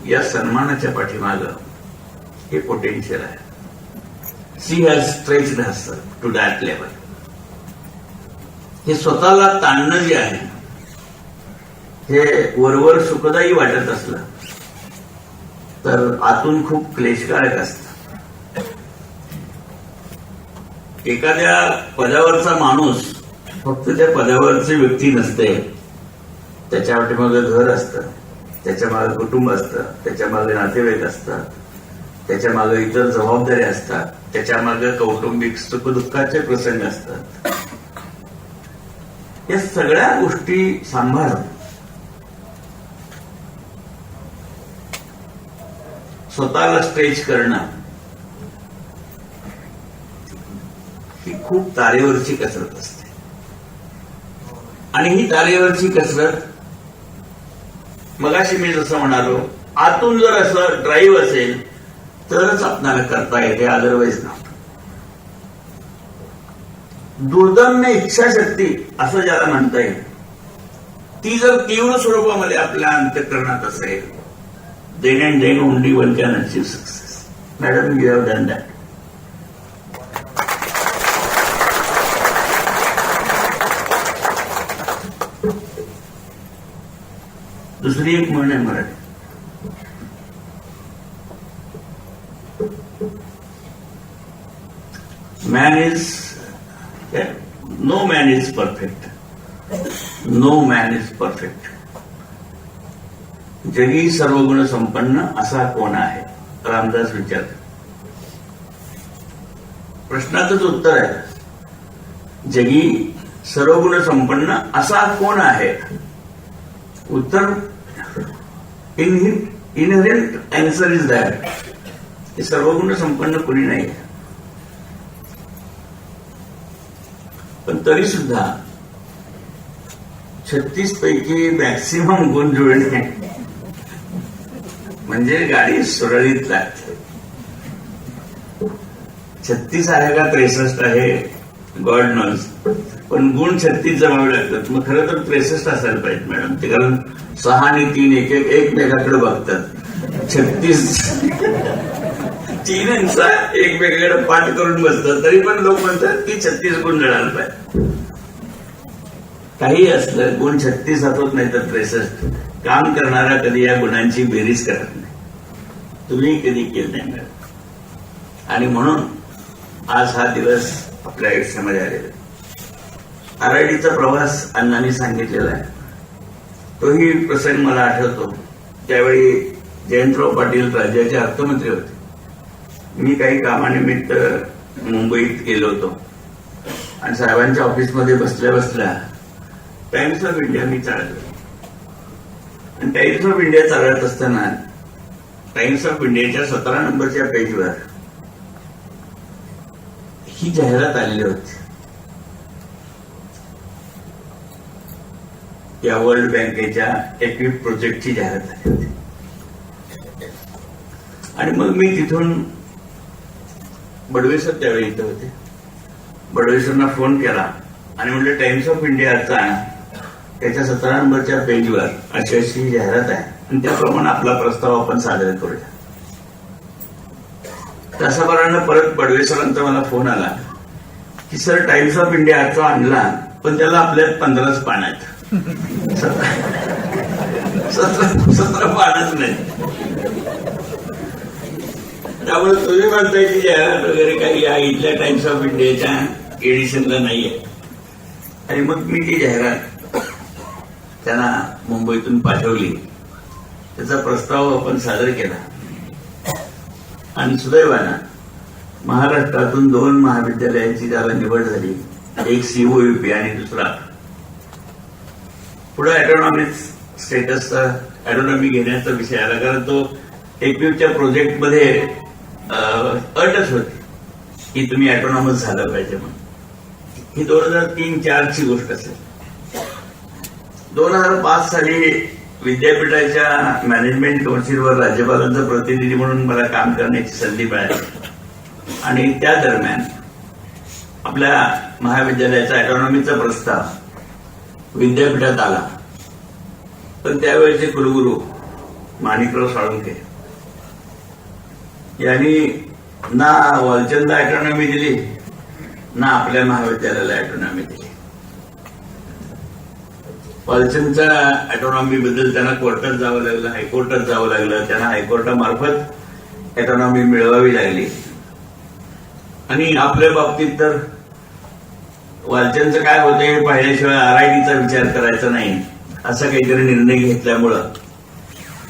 या सन्मानाच्या पाठीमागं हे पोटेन्शियल आहे. She has stretched herself to that level. हे स्वतःला ताणणं जे आहे हे वरवर सुखदायी वाटत असलं तर आतून खूप क्लेशकारक असतं. एखाद्या पदावरचा माणूस फक्त त्या पदावरची व्यक्ती नसते, त्याच्या पाठीमागे घर असतं, त्याच्या मागे कुटुंब असतं, त्याच्या मागे नातेवाईक असतात, त्याच्या मागे इतर जबाबदाऱ्या असतात, त्याच्या मागे कौटुंबिक सुखदुःखाचे प्रसंग असतात. या सगळ्या गोष्टी सांभाळून स्वतःला स्ट्रेच करणं ही खूप तारेवरची कसरत असते. आणि ही तारेवरची कसरत मगाशी मी जसं म्हणालो, आतून जर असं ड्राईव्ह असेल तरच आपल्याला करता येते, अदरवाईज ना. दुर्दम्य इच्छाशक्ती असं ज्याला म्हणता येईल, ती जर तीव्र स्वरूपामध्ये आपल्या अंतःकरणात असेल, then and then only one can achieve success. Madam, you have done that. दुसरी एक म्हण आहे Marathi, no man is perfect. No man is perfect. जगी सर्वगुण संपन्न असा कोण आहे? रामदास विचार. प्रश्नाचंच उत्तर आहे, जगी सर्वगुण संपन्न असा कोण आहे? उत्तर इनहेरेंट आन्सर इज दॅट, हे सर्वगुण संपन्न कोणी नाही. पण तरी सुद्धा 36 पैकी मॅक्सिमम गुण जुळणे म्हणजे गाडी सुरळीत लागते. 36 आहे का 63 आहे गॉड नोज, पण गुण 36 जमावे लागतात. मग खरं तर 63 असायला पाहिजे मॅडम, ते कारण 6 आणि 3 एकमेकाकडे बघतात. 36 3 आणि 6 एकमेकाकडे पाठ करून बसतात, तरी पण लोक म्हणतात की 36 गुण जळायला पाहिजे. काही असलं, गुण 36 होत नाही तर 63. काम करणारा कधी या गुणांची बेरीज करत नाही. तुम्ही कधी केलं नाही मॅडम. आणि म्हणून आज हा दिवस आपल्या आयुष्यामध्ये आलेला. आरआयडीचा प्रवास अण्णांनी सांगितलेला आहे, तोही प्रसंग मला आठवतो. त्यावेळी जयंतराव पाटील राज्याचे अर्थमंत्री होते. मी काही कामानिमित्त मुंबईत गेलो होतो आणि साहेबांच्या ऑफिसमध्ये बसल्या बसल्या टाइम्स ऑफ इंडिया मी चालतो. आणि टाइम्स ऑफ इंडिया चालत असताना टाइम्स ऑफ इंडियाच्या 17 नंबरच्या पेजवर ही जाहिरात आलेली होती. या वर्ल्ड बँकेच्या एक्विप प्रोजेक्टची जाहिरात आली होती. आणि मग मी तिथून बडवेसर त्यावेळी इथं होते, बडवेसरना फोन केला आणि म्हटलं टाइम्स ऑफ इंडियाचा त्याच्या 17 नंबरच्या पेजवर अशी अशी जाहिरात आहे आणि त्याप्रमाणे आपला प्रस्ताव आपण सादर करूया. तासाभरानं परत बडवेसरांचा मला फोन आला की सर टाइम्स ऑफ इंडिया आजचा आणला, पण त्याला आपल्यात 15च पान आहेत, 17 पानच नाही. त्यामुळे तुम्ही म्हणताय की जाहिरात वगैरे काही या इथल्या टाइम्स ऑफ इंडियाच्या एडिशनला नाहीये. आणि मग मी ती जाहिरात त्यांना मुंबईतून पाठवली, त्याचा प्रस्ताव आपण सादर केला आणि सुदैवानं महाराष्ट्रातून 2 महाविद्यालयांची ज्याला निवड झाली, एक सीओयूपी आणि दुसरा पुढे ऑटोनॉमिक स्टेटसचा ऑटोनॉमी घेण्याचा विषय आला. कारण तो एक्विपच्या प्रोजेक्टमध्ये अटच होती की तुम्ही ऑटोनॉमस झालं पाहिजे म्हणून. ही 2003-04 ची गोष्ट असेल. 2005 साली विद्यापीठाच्या मॅनेजमेंट काउन्सिलवर राज्यपालांचा प्रतिनिधी म्हणून मला काम करण्याची संधी मिळाली आणि त्या दरम्यान आपल्या महाविद्यालयाचा ऑटोनॉमीचा प्रस्ताव विद्यापीठात आला. पण त्यावेळेचे कुलगुरू माणिकराव साळुंखे यांनी ना वालचंदला ऑटोनॉमी दिली ना आपल्या महाविद्यालयाला ऑटोनॉमी दिली. वालचंदच्या ऑटोनॉमी बद्दल त्यांना कोर्टात जावं लागलं, हायकोर्टात जावं लागलं. त्यांना हायकोर्टामार्फत ऑटोनॉमी मिळवावी लागली. आणि आपल्या बाबतीत तर वालचंदचं काय होतं हे पाहिल्याशिवाय आरआयडीचा विचार करायचा नाही असा काहीतरी निर्णय घेतल्यामुळं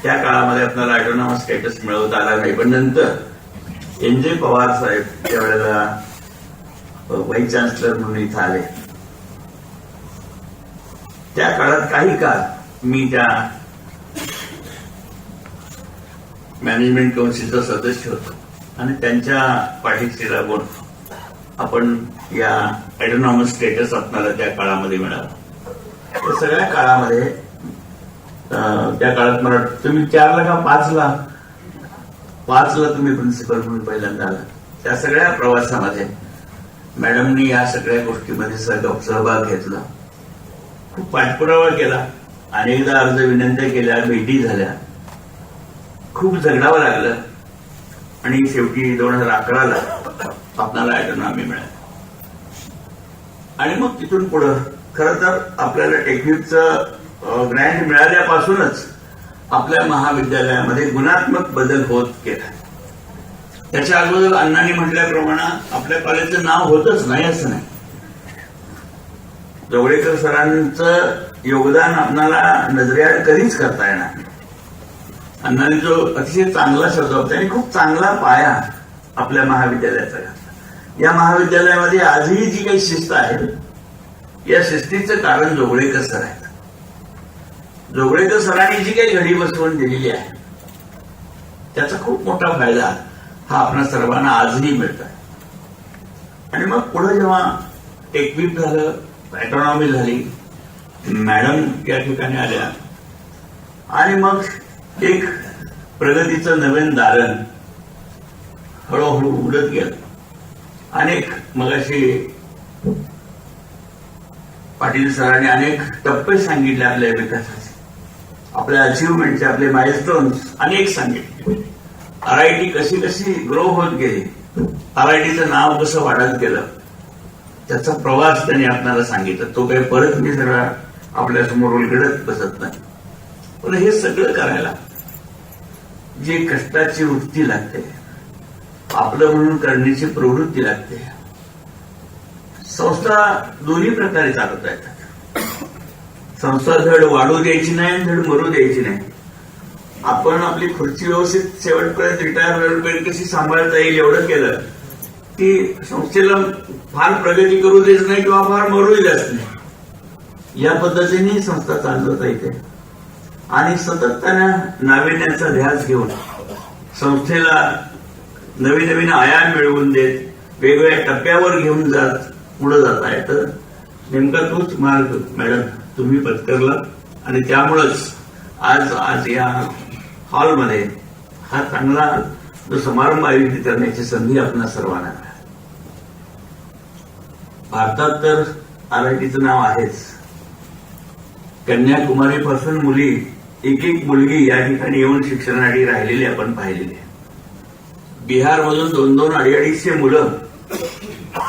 त्या काळामध्ये आपल्याला ऑटोनॉमस स्टेटस मिळवता आला नाही. पण नंतर NJ पवार साहेब त्यावेळेला व्हाईस चान्सलर म्हणून इथं आले. त्या काळात काही काळ मी त्या मॅनेजमेंट काउन्सिलचा सदस्य होतो आणि त्यांच्या पाठीशी लागून आपण या ऑटोनॉमस स्टेटस आपल्याला त्या काळामध्ये मिळालं. त्या सगळ्या काळामध्ये त्या काळात मला तुम्ही 4ला का 5ला तुम्ही प्रिन्सिपल म्हणून पहिल्यांदा आला. त्या सगळ्या प्रवासामध्ये मॅडमनी या सगळ्या गोष्टीमध्ये सहभाग घेतला. खूप पाठपुरावा केला. अनेकदा अर्ज विनंत्या केल्या, भेटी झाल्या, खूप झगडावं लागलं आणि शेवटी 2011ला आपल्याला ऑटोनॉमी मिळाली. आणि मग तिथून पुढं खरं तर आपल्याला टेक्निकचं ग्रँट मिळाल्यापासूनच आपल्या महाविद्यालयामध्ये गुणात्मक बदल होत गेला. त्याच्या अगोदर अण्णांनी म्हटल्याप्रमाणे आपल्या कॉलेजचं नाव होतच नाही असं नाही. जोगळेकर सरांचं योगदान आपल्याला नजरेआड कधीच करता येणार नाही. अण्णांनी जो अतिशय चांगला शब्द होता आणि खूप चांगला पाया आपल्या महाविद्यालयाचा घातला. या महाविद्यालयामध्ये आजही जी काही शिस्त आहे या शिस्तीचं कारण जोगळेकर सर आहेत. जोगळेकर सरांनी जी काही घडी बसवून दिलेली आहे त्याचा खूप मोठा फायदा हा आपल्या सर्वांना आजही मिळत आहे. आणि मग पुढे जेव्हा टेकविप झालं, ऑटोनॉमी झाली, मॅडम या ठिकाणी आल्या आणि मग एक प्रगतीचं नवीन दालन हळूहळू उडत गेलं. अनेक मगाशी पाटील सरांनी अनेक टप्पे सांगितले आपल्या विकासाचे, आपल्या अचिव्हमेंटचे, आपले माइलस्टोन्स अनेक सांगितले. RIT कशी कशी ग्रो होत गेली, RITचं नाव कसं वाढत गेलं, त्याचा प्रवास त्यांनी आपल्याला सांगितलं. तो काही परत मी सगळा आपल्यासमोर उलगडत बसत नाही. पण हे सगळं करायला जी कष्टाची वृत्ती लागते, आपलं म्हणून करण्याची प्रवृत्ती लागते. संस्था दोन्ही प्रकारे चालवता येतात. संस्था धड वाढू द्यायची नाही आणि धड मरू द्यायची नाही. आपण आपली खुर्ची व्यवस्थित शेवटपर्यंत रिटायर होईपर्यंत कशी सांभाळता येईल एवढं केलं की संस्थेला फार प्रगती करू द्यायच नाही किंवा फार मरूही द्यायच नाही. या पद्धतीने संस्था चालवता येते. आणि सतत त्यांना नाविन्याचा ध्यास घेऊन संस्थेला नवीन नवीन आयाम मिळवून देत वेगवेगळ्या टप्प्यावर घेऊन जात पुढे जाता येतं. नेमका तोच मार्ग मॅडम तुम्ही पत्करला आणि त्यामुळंच आज या हॉलमध्ये हा चांगला जो समारंभ आयोजित करण्याची संधी आपल्या सर्वांना मिळाली. भारतात तर RITचं नाव आहेच. कन्याकुमारीपासून मुली एक मुलगी या ठिकाणी येऊन शिक्षणासाठी राहिलेली आपण पाहिलेली आहे. बिहारमधून 2-2, 250 मुलं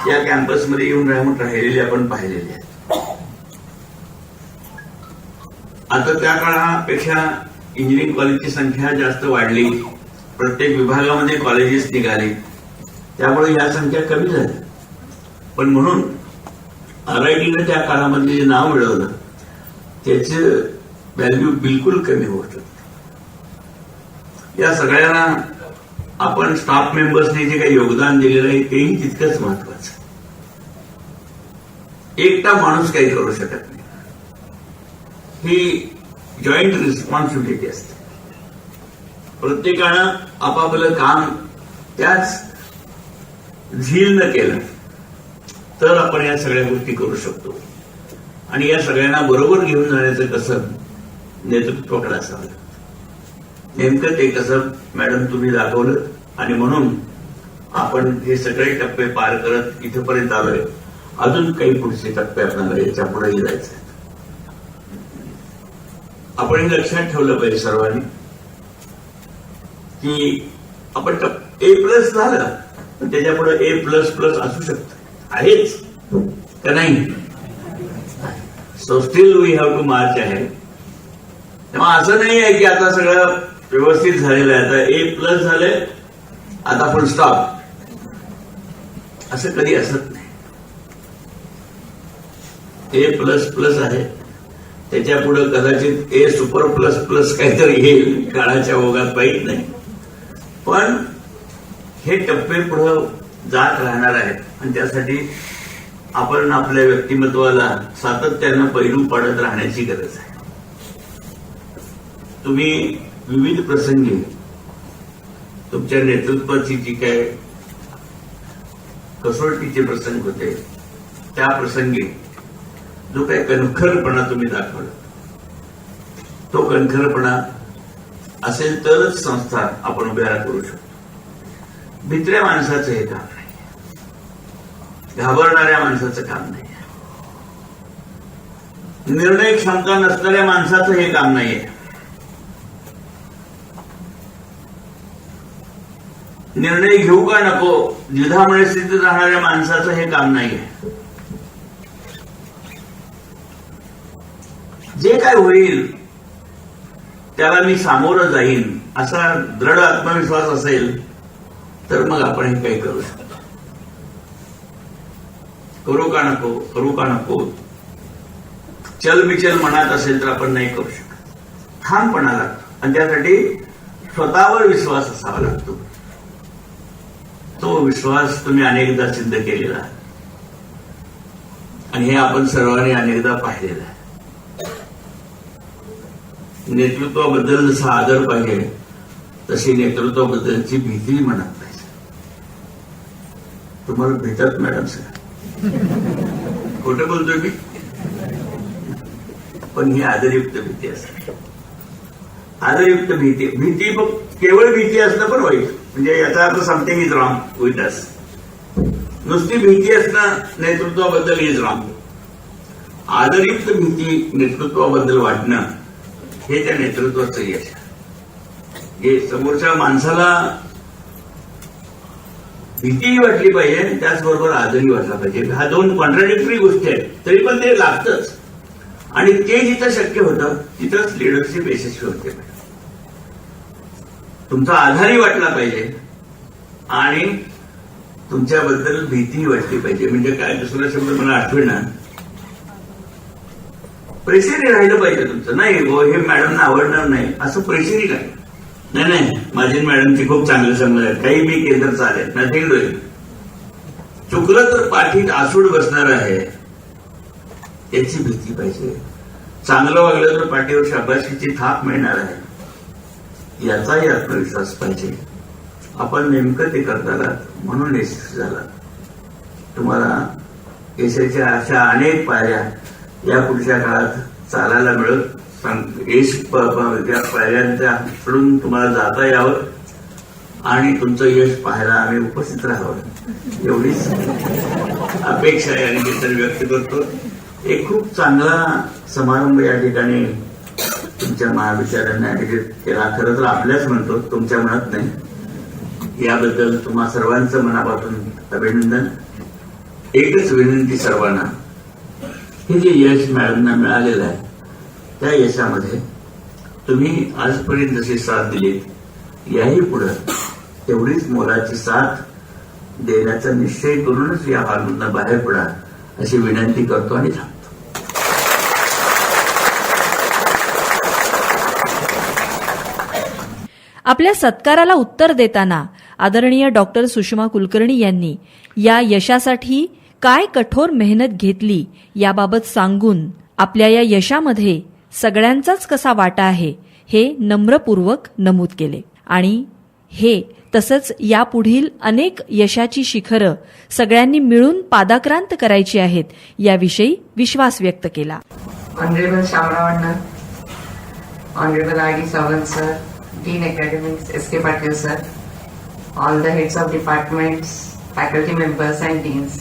या कॅम्पसमध्ये येऊन राहिलेली आपण पाहिलेली आहेत. आता त्या काळापेक्षा इंजिनिअरिंग कॉलेजची संख्या जास्त वाढली, प्रत्येक विभागामध्ये कॉलेजेस निघाली, त्यामुळे या संख्या कमी झाली. पण म्हणून RITनं त्या काळामध्ये जे नाव मिळवलं त्याचं व्हॅल्यू बिलकुल कमी होत. या सगळ्यांना आपण स्टाफ मेंबर्सने जे काही योगदान दिलेलं आहे तेही तितकंच महत्वाचं. एकटा माणूस काही करू शकत नाही. ही जॉईंट रिस्पॉन्सिबिलिटी असते. प्रत्येकानं आपापलं काम त्याच झीलनं केलं तर आपण या सगळ्या गोष्टी करू शकतो. आणि या सगळ्यांना बरोबर घेऊन जाण्याचं कसं नेतृत्वाकडे असावं. नेमकं ते कसं मॅडम तुम्ही दाखवलं आणि म्हणून आपण हे सगळे टप्पे पार करत इथपर्यंत आलोय. अजून काही पुढचे टप्पे आपल्याला याच्या पुढेही जायचे. आपण हे लक्षात ठेवलं पाहिजे सर्वांनी की आपण A+ झालं पण त्याच्या पुढे A++ असू शकतं, आहेच का नाही. So still we have to march आहे. तेव्हा असं नाही आहे की आता सगळं व्यवस्थित झालेलं आहे, आता A+ झालंय, आता फुल स्टॉप, असं कधी असत नाही. A++ आहे त्याच्या पुढे कदाचित ए सुपर प्लस प्लस काहीतरी येईल, काळाच्या ओघात माहीत नाही. पण हे टप्पे पुढे जात राहणार आहेत आणि त्यासाठी आपण आपल्या व्यक्तिमत्वाला सातत्यानं पैलू पाडत राहण्याची गरज आहे. तुम्ही विविध प्रसंगी तुमच्या नेतृत्वाची जी काय कसोटीचे प्रसंग होते त्या प्रसंगी जो काही कणखरपणा तुम्ही दाखवला, तो कणखरपणा असेल तरच संस्था आपण उभ्या करू शकतो. भित्र्या माणसाचं हे काम नाही, घाबरणाऱ्या माणसाचं काम नाही, निर्णय क्षमता नसणाऱ्या माणसाचं हे काम नाहीये. निर्णय घेऊ का नको द्विधामय स्थितीत राहणाऱ्या माणसाचं हे काम नाहीये. जे काय होईल त्याला मी सामोरं जाईन असा दृढ आत्मविश्वास असेल तर मग आपण हे काही करू शकतो. करू का नको, करू का नको, चलबिचल मनात असेल तर आपण नाही करू शकत. ठामपणा लागतो आणि त्यासाठी स्वतःवर विश्वास असावा लागतो. तो विश्वास तुम्ही अनेकदा सिद्ध केलेला आहे आणि हे आपण सर्वांनी अनेकदा पाहिलेलं आहे. नेतृत्वाबद्दल जसा आदर पाहिजे तशी नेतृत्वाबद्दलची भीती मनात पाहिजे. तुम्हाला भेटत मॅडम सर, खोटं बोलतोय मी, पण ही आदरयुक्त भीती असते. आदरयुक्त भीती भीती केवळ भीती असणं पण वाईट, म्हणजे याचा अर्थ something is wrong with us. नुसती भीती असणं नेतृत्वाबद्दल इज रॉंग. आदरयुक्त भीती नेतृत्वाबद्दल वाटणं हे त्या नेतृत्वाचं यश. हे समोरच्या माणसाला भीतीही वाटली पाहिजे आणि त्याचबरोबर आदरही वाटला पाहिजे. हा दोन कॉन्ट्राडिक्टरी गोष्टी आहेत, तरी पण ते लागतंच. आणि ते जिथं शक्य होतं तिथंच लिडरशिप यशस्वी होते. तुमचा आधारही वाटला पाहिजे आणि तुमच्याबद्दल भीतीही वाटली पाहिजे. म्हणजे काय, दुसरा शब्द मला आठवेना, प्रेशरही राहिलं पाहिजे तुमचं. नाही हो हे मॅडमना आवडणार नाही असं प्रेशरही राहिलं नाही. नाही माझी मॅडमची खूप चांगलं समज आहे, काही मी केंद्र चालेल, नथिंग डुईंग. चुकलं तर पाठीत आसूड बसणार आहे याची भीती पाहिजे. चांगलं वागलं तर पाठीवर शाबासकीची थाप मिळणार आहे याचाही आत्मविश्वास पाहिजे. आपण नेमकं ते करताना म्हणून यशस्वी झाला. तुम्हाला यशाच्या अशा अनेक पायऱ्या या पुढच्या काळात चालायला मिळत, यश त्या पायऱ्यांकडून तुम्हाला जाता यावं आणि तुमचं यश पाहायला आम्ही उपस्थित राहावं एवढीच अपेक्षा या निमित्ताने व्यक्त करतो. एक खूप चांगला समारंभ या ठिकाणी तुमच्या महाविद्यालयाने आयोजित केला. खरं तर आपल्याच म्हणतो, तुमच्या मनात नाही. याबद्दल तुम्हा सर्वांचं मनापासून अभिनंदन. एकच विनंती सर्वांना, हे जे यश मॅडमना मिळालेलं आहे त्या यशामध्ये तुम्ही आजपर्यंत जशी साथ दिली याही पुढे तेवढीच मोलाची साथ देण्याचा निश्चय करूनच या हॉलमधून बाहेर पडा अशी विनंती करतो आणि थांबतो. आपल्या सत्काराला उत्तर देताना आदरणीय डॉक्टर सुषमा कुलकर्णी यांनी या यशासाठी काय कठोर मेहनत घेतली याबाबत सांगून आपल्या या यशामध्ये सगळ्यांचाच कसा वाटा आहे हे नम्रपूर्वक नमूद केले आणि हे तसंच यापुढील अनेक यशाची शिखरं सगळ्यांनी मिळून पादाक्रांत करायची आहेत याविषयी विश्वास व्यक्त केला. Honourable Shamrao Anna, honourable R D Sawant sir, dean academics S K Patil sir, all the heads of departments, faculty members and deans.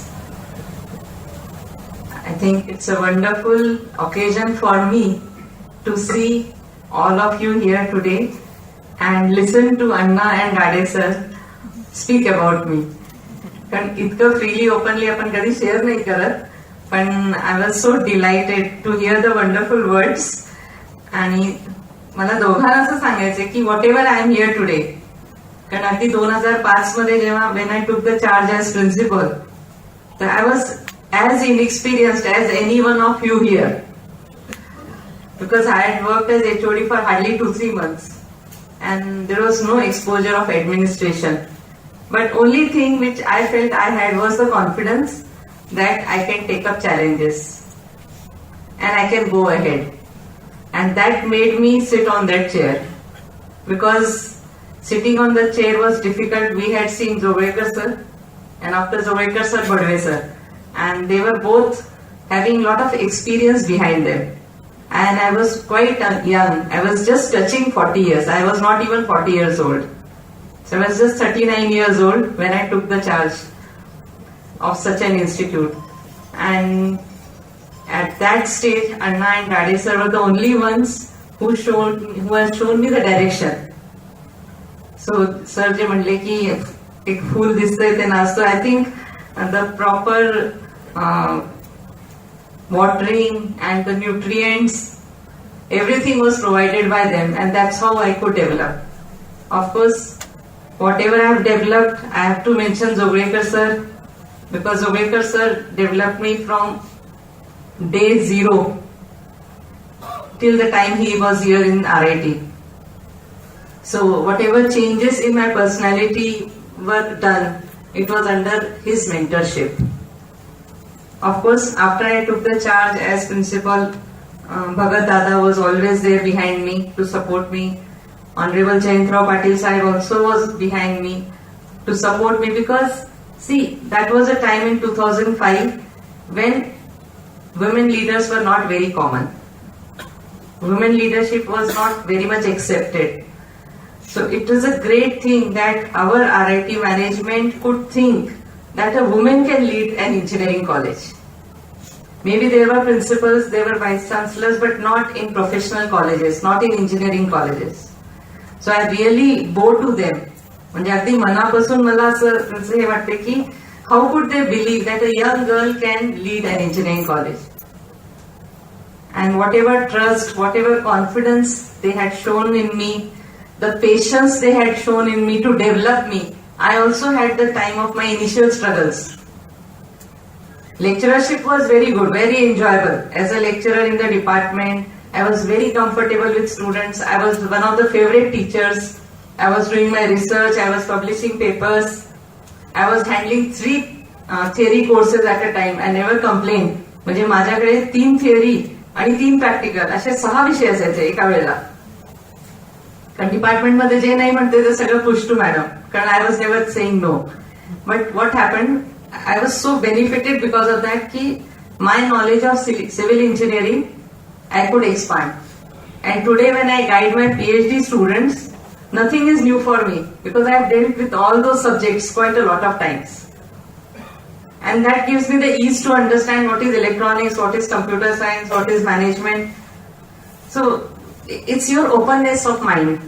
I think it's a wonderful occasion for me to see all of you here today and listen to Anna and Rade sir speak about me. कारण इतकं freely openly आपण कधी share नाही करत, पण I was so delighted to hear the wonderful words. आणि मला दोघांना असं सांगायचं की whatever I am here today, कारण अगदी 2005 मध्ये जेव्हा when I took the charge as principal, तर I was as inexperienced as any one of you here. because I had worked as HOD for hardly 2-3 months and there was no exposure of administration. But only thing which I felt I had was the confidence that I can take up challenges and I can go ahead. And that made me sit on that chair, because sitting on the chair was difficult. We had seen Zogaekar sir, and after Zogaekar sir, Badwe sir, and they were both having lot of experience behind them. And I was quite young. I was just touching 40 years. I was not even 40 years old. So I was just 39 years old when I took the charge of such an institute. And at that stage, Anna and Rade sir were the only ones who had shown me the direction. So sir je म्हणले की एक फूल दिसतंय ते नाचतो. I think the proper watering and the nutrients, everything was provided by them, and that's how I could develop. Of course, whatever I have developed, I have to mention Zogaekar sir, because Zogaekar sir developed me from day 0 till the time he was here in RIT. So whatever changes in my personality were done, it was under his mentorship. Of course, after I took the charge as principal, Bhagat Dada was always there behind me to support me. Honorable Jayentrao Patil Sahib also was behind me to support me, because see, that was a time in 2005 when women leaders were not very common. Women leadership was not very much accepted. So it is a great thing that our RIT management could think that a woman can lead an engineering college. Maybe there were principals, there were vice chancellors, but not in professional colleges, not in engineering colleges. So I really bow to them. म्हणजे अगदी मनापासून मला असं हे वाटते की how could they believe that a young girl can lead an engineering college? And whatever trust, whatever confidence they had shown in me, the patience they had shown in me to develop me, I also had the time of my initial struggles. Lecturership was very good, very enjoyable. As a lecturer in the department, I was very comfortable with students. I was one of the favorite teachers. I was doing my research, I was publishing papers. I was handling 3 theory courses at a time. I never complained. म्हणजे माझ्याकडे 3 theory आणि 3 practical असे 6 विषय असायचे एका वेळेला. कारण डिपार्टमेंटमध्ये जे नाही म्हणते ते सगळं पुश टू मॅडम, कारण I was never saying no. But what happened, I was so benefited because of that की my knowledge of civil engineering I could expand. And today when I guide my PhD students, nothing is new for me, because I have dealt with all those subjects quite a lot of times. And that gives me the ease to understand what is electronics, what is computer science, what is management. So it's your openness of mind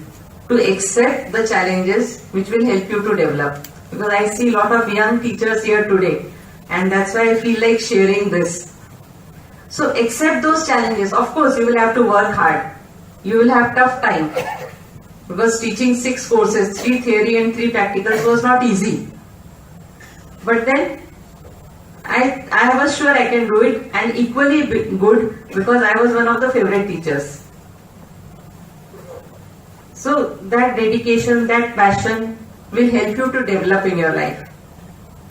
to accept the challenges which will help you to develop. Because I see a lot of young teachers here today, and that's why I feel like sharing this. So accept those challenges. Of course, you will have to work hard. You will have tough time. Because teaching 6 courses, 3 theory and 3 practicals was not easy. But then, I was sure I can do it, and equally good because I was one of the favorite teachers. So that dedication, that passion will help you to develop in your life.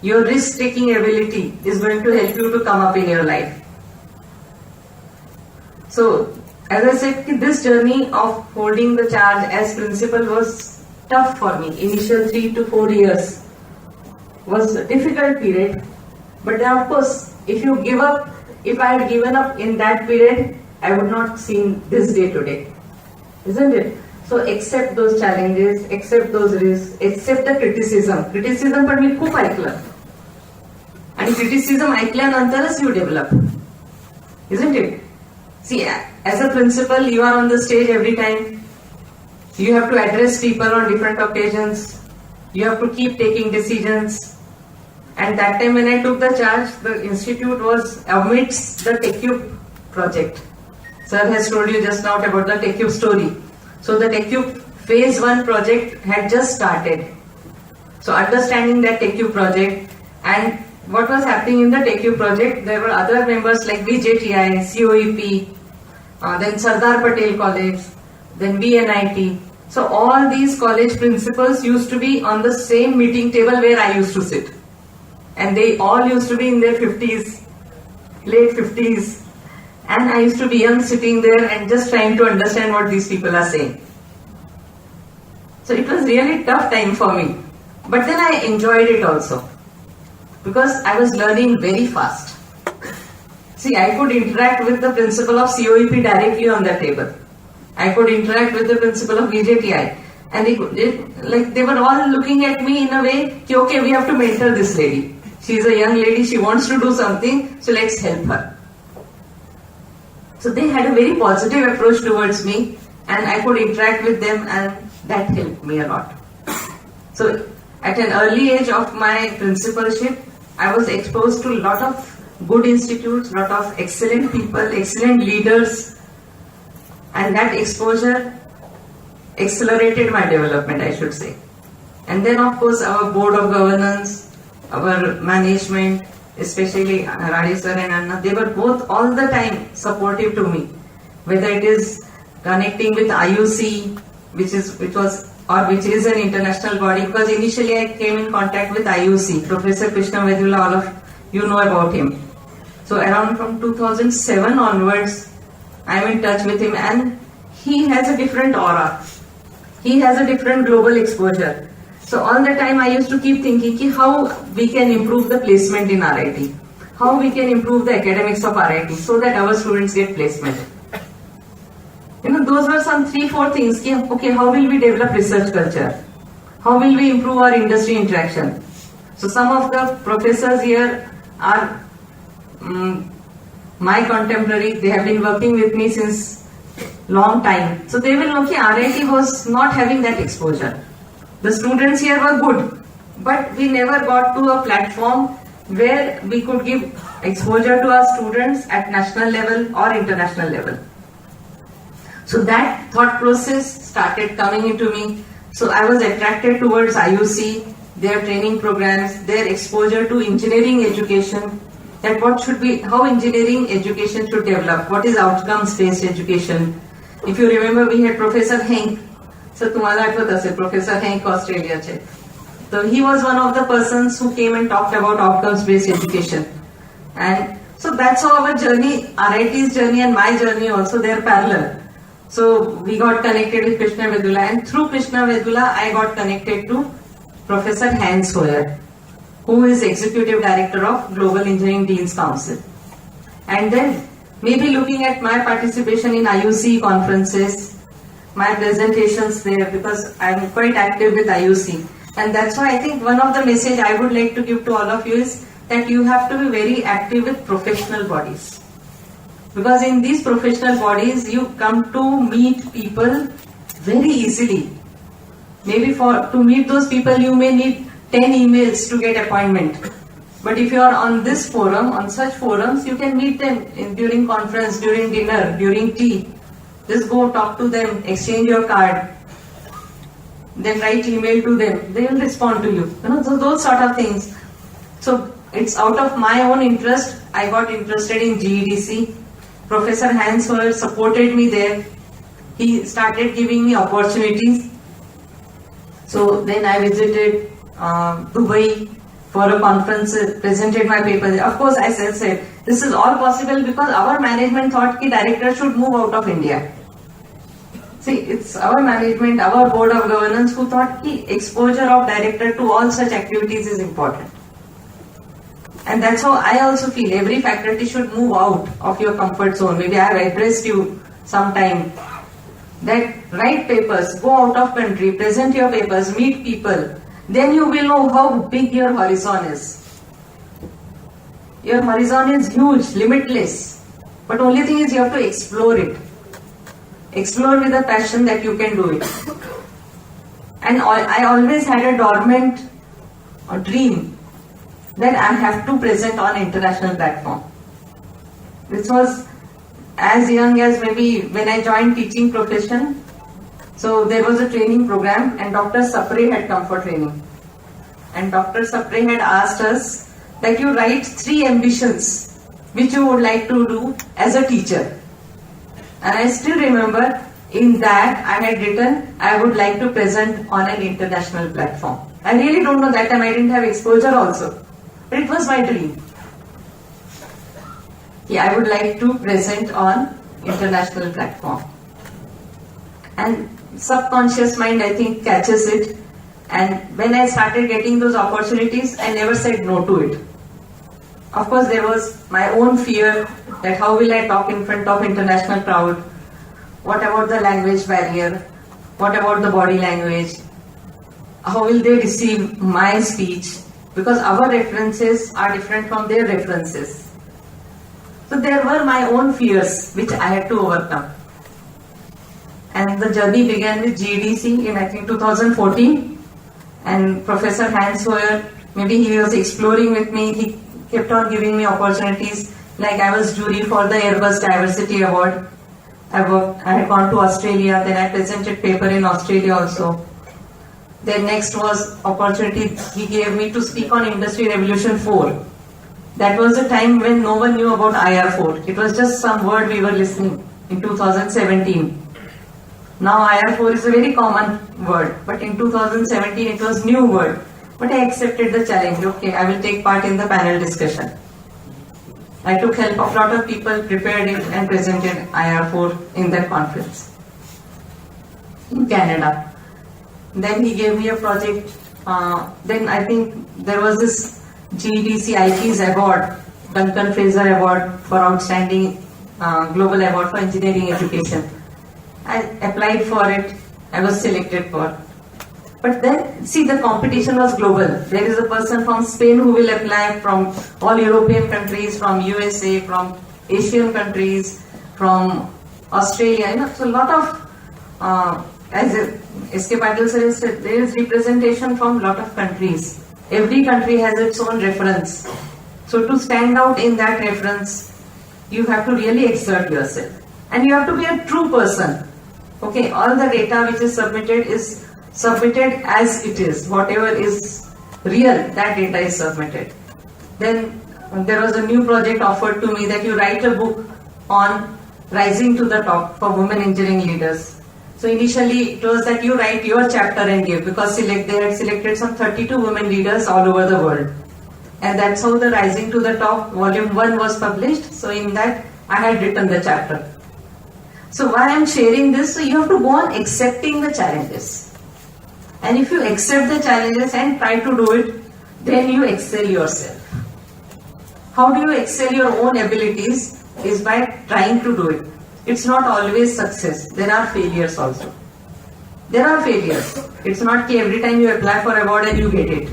Your risk-taking ability is going to help you to come up in your life. So, as I said, this journey of holding the charge as principal was tough for me. Initial 3 to 4 years was a difficult period. But then of course, if you give up, if I had given up in that period, I would not seen this day today. Isn't it? So accept those challenges, accept those risks, accept the criticism. Criticism पण मी खूप ऐकलं. आणि criticism ऐकल्यानंतरच you develop. Isn't it? See, as a principal, you are on the stage every time. You have to address people on different occasions. You have to keep taking decisions. And that time when I took the charge, the institute was amidst the TechCube project. Sir has told you just now about the TechCube story. So the TechCube phase 1 project had just started. So understanding that TechCube project and what was happening in the TechCube project, there were other members like BJTI, COEP, then Sardar Patel College, then VNIT. So all these college principals used to be on the same meeting table where I used to sit. And they all used to be in their 50s, late 50s. And I used to be young sitting there and just trying to understand what these people are saying. So it was really tough time for me. But then I enjoyed it also. Because I was learning very fast. See, I could interact with the principal of COEP directly on the table. I could interact with the principal of VJTI. And they were all looking at me in a way, okay, we have to mentor this lady. She's a young lady, she wants to do something, so let's help her. So they had a very positive approach towards me, and I could interact with them, and that helped me a lot. So at an early age of my principalship, I was exposed to a lot of good institutes, lot of excellent people, excellent leaders, and that exposure accelerated my development, I should say. And then of course our board of governance, our management, especially Rade sir and Anna, they were both all the time supportive to me. Whether it is connecting with IUC, which is an international body, because initially I came in contact with IUC, Professor Krishna Vedula, all of you know about him. So around from 2007 onwards, I'm in touch with him, and he has a different aura. He has a different global exposure. So all the time I used to keep thinking how we can improve the placement in RIT, how we can improve the academics of RIT so that our students get placement. Those were some 3-4 things. Okay, how will we develop research culture? How will we improve our industry interaction? So some of the professors here are my contemporary. They have been working with me since long time. So they will know that RIT was not having that exposure. The students here were good, but we never got to a platform where we could give exposure to our students at national level or international level. So that thought process started coming into me. So I was attracted towards IUC, their training programs, their exposure to engineering education, that how engineering education should develop, what is outcomes-based education. If you remember, we had Professor Henk. So तुम्हाला आठवत असेल Professor Henk ऑस्ट्रेलियाचे. So he was one of the persons who came and talked about outcomes-based education. And so that's how our journey, RIT's journey and my journey also, they're parallel. So we got connected with Krishna Vedula, and through Krishna Vedula, I got connected to Professor Hans Hoyer, who is Executive Director of Global Engineering Deans Council. And then maybe looking at my participation in IUC conferences, my presentations there, because I'm quite active with IUC. And that's why I think one of the message I would like to give to all of you is that you have to be very active with professional bodies. Because in these professional bodies, you come to meet people very easily. Maybe to meet those people, you may need 10 emails to get appointment. But if you are on this forum, on such forums, you can meet them during conference, during dinner, during tea. Just go talk to them, exchange your card, then write email to them. They will respond to you. So those sort of things. So it's out of my own interest. I got interested in GEDC. Professor Hans Hoyer supported me there. He started giving me opportunities. So then I visited Dubai for a conference, presented my paper. Of course, I said, this is all possible because our management thought that director should move out of India. See, it's our management, our board of governance who thought that exposure of director to all such activities is important. And that's how I also feel every faculty should move out of your comfort zone. Maybe I have addressed you sometime that write papers, go out of country, present your papers, meet people. Then you will know how big your horizon is. Your horizon is huge, limitless. But only thing is you have to explore it. Explore with a passion that you can do it. And I always had a dormant dream that I have to present on international platform. This was as young as maybe when I joined teaching profession. So there was a training program and Dr. Sapre had come for training. And Dr. Sapre had asked us that you write 3 ambitions which you would like to do as a teacher. And I still remember in that I had written I would like to present on an international platform. I really don't know, that time I didn't have exposure also, but it was my dream. Yeah, I would like to present on international platform. And subconscious mind, I think, catches it. And when I started getting those opportunities, I never said no to it. Of course, there was my own fear that how will I talk in front of international crowd? What about the language barrier? What about the body language? How will they receive my speech? Because our references are different from their references. So there were my own fears which I had to overcome. And the journey began with GEDC in I think 2014. And Professor Hans Hoyer, maybe he was exploring with me, he kept on giving me opportunities. Like I was jury for the Airbus Diversity Award. I had gone to Australia, then I presented paper in Australia also. Then next was opportunity he gave me to speak on Industry Revolution 4. That was a time when no one knew about IR4. It was just some word we were listening in 2017. Now IR4 is a very common word, but in 2017 it was new word. But I accepted the challenge. Okay, I will take part in the panel discussion. I took help of a lot of people, prepared it and presented IR4 in that conference in Canada. Then he gave me a project. Then I think there was this GEDC IPs award, Duncan Fraser Award for Outstanding Global Award for Engineering Education. I applied for it. I was selected for. But then, see, the competition was global. There is a person from Spain who will apply, from all European countries, from USA, from Asian countries, from Australia. You know, so a lot of, as S.K. Patil sir said, there is representation from a lot of countries. Every country has its own reference. So to stand out in that reference, you have to really exert yourself. And you have to be a true person. Okay, all the data which is submitted as it is. Whatever is real, that data is submitted. Then there was a new project offered to me that you write a book on rising to the top for women engineering leaders. So initially it was that you write your chapter and give, because they had selected some 32 women leaders all over the world. And that's how the Rising to the Top volume 1 was published. So in that I had written the chapter. So why I'm sharing this, so you have to go on accepting the challenges. And if you accept the challenges and try to do it, then you excel yourself. How do you excel your own abilities? Is by trying to do it. It's not always success. There are failures also. There are failures. It's not that every time you apply for award and you get it.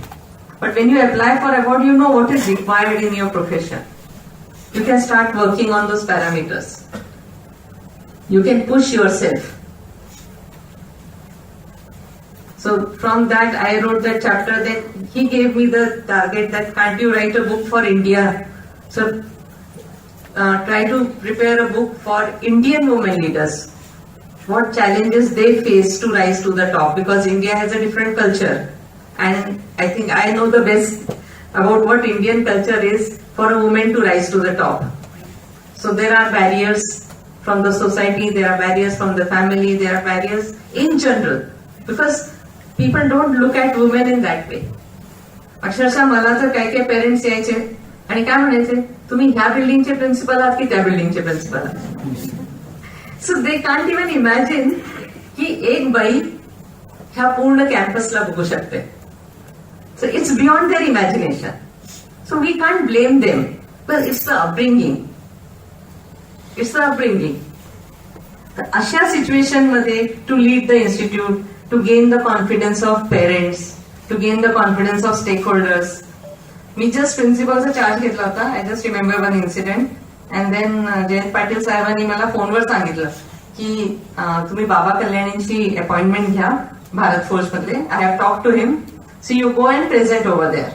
But when you apply for award, you know what is required in your profession. You can start working on those parameters. You can push yourself. So from that I wrote that chapter. Then he gave me the target that can't you write a book for India? So try to prepare a book for Indian women leaders. What challenges they face to rise to the top, because India has a different culture. And I think I know the best about what Indian culture is for a woman to rise to the top. So there are barriers from the society, there are barriers from the family, there are barriers in general. Because people don't look at women in that way. अक्षरशः मला तर काही parents यायचे आणि काय म्हणायचे, तुम्ही ह्या बिल्डिंगचे प्रिन्सिपल आहात की त्या बिल्डिंगचे प्रिन्सिपल आहात. So they can't even imagine की एक बाई ह्या पूर्ण कॅम्पसला बघू शकते. So it's beyond their imagination. So we can't blame them, but it's the upbringing. It's the upbringing. अशा सिच्युएशन मध्ये to lead the institute, to gain the confidence of parents, to gain the confidence of stakeholders. मी just प्रिन्सिपलचा charge घेतला होता. I just remember one incident. And then Jayant Patil साहेबांनी मला फोनवर सांगितलं की तुम्ही बाबा कल्याणींची अपॉइंटमेंट घ्या भारत फोर्स मधले. I have talk to him. So you go and present over there.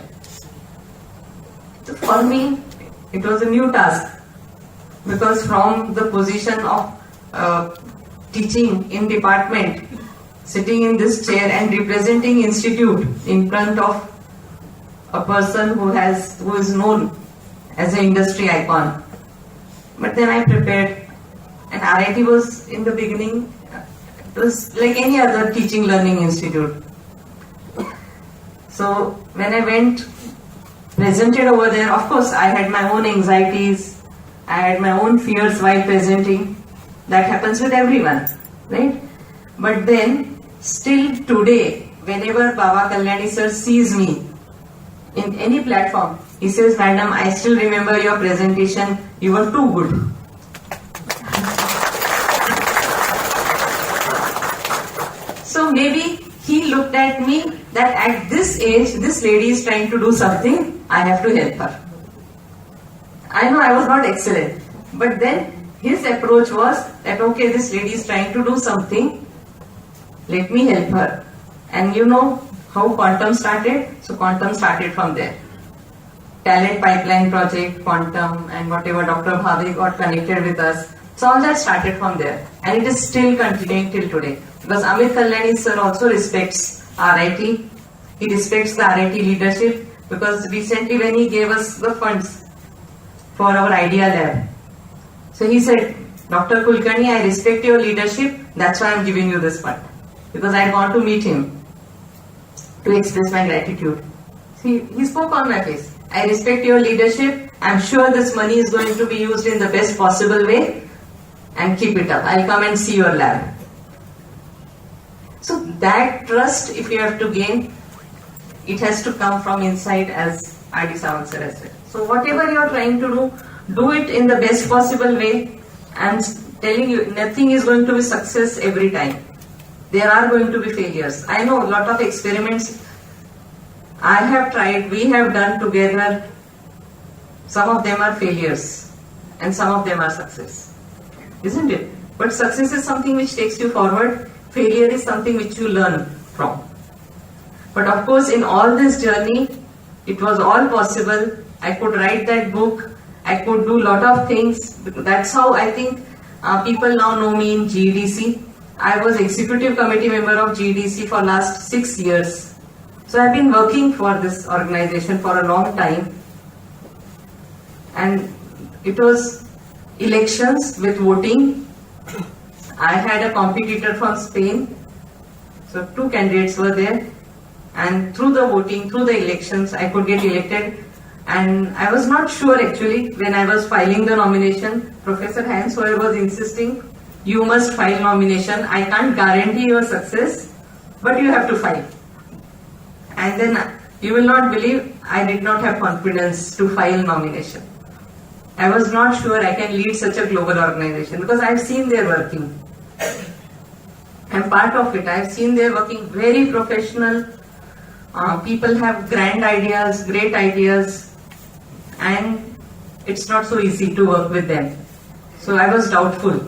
For me it was a new task, because from the position of teaching in department, sitting in this chair and representing institute in front of a person who is known as an industry icon. But then I prepared And RIT was in the beginning, it was like any other teaching learning institute. So when I went, presented over there, of course I had my own anxieties, I had my own fears while presenting. That happens with everyone, right? But then, still today, whenever Baba Kalyani sir sees me in any platform, he says, "Madam, I still remember your presentation, you were too good." So maybe he looked at me that at this age, this lady is trying to do something, I have to help her. I know I was not excellent, but then his approach was that, okay, this lady is trying to do something, let me help her. And you know how Quantum started? So Quantum started from there. Talent Pipeline Project, Quantum, and whatever Dr. Bhavi got connected with us. So all that started from there. And it is still continuing till today. Because Amit Kalyani sir also respects RIT. He respects the RIT leadership, because recently when he gave us the funds for our Idea Lab, so he said, "Dr. Kulkarni, I respect your leadership, that's why I am giving you this fund." Because I want to meet him to express my gratitude. He spoke on my face. "I respect your leadership, I am sure this money is going to be used in the best possible way, and keep it up. I'll come and see your lab." So that trust, if you have to gain, it has to come from inside, as R.D. Sawant sir has said. So whatever you are trying to do it in the best possible way. I'm telling you, nothing is going to be success every time. There are going to be failures. I know a lot of experiments I have tried, we have done together. Some of them are failures and some of them are success. Isn't it? But success is something which takes you forward. Failure is something which you learn from. But of course, in all this journey, it was all possible. I could write that book. I could do a lot of things. That's how I think people now know me in GEDC. I was executive committee member of GEDC for last 6 years. So I've been working for this organization for a long time. And it was elections with voting. I had a competitor from Spain. So 2 candidates were there. And through the voting, through the elections, I could get elected. And I was not sure actually when I was filing the nomination. Professor Hans was insisting, "You must file nomination. I can't guarantee your success, but you have to file." And then you will not believe, I did not have confidence to file nomination. I was not sure I can lead such a global organization, because I've seen their working. I'm part of it. I've seen their working, very professional. People have grand ideas, great ideas, and it's not so easy to work with them. So I was doubtful.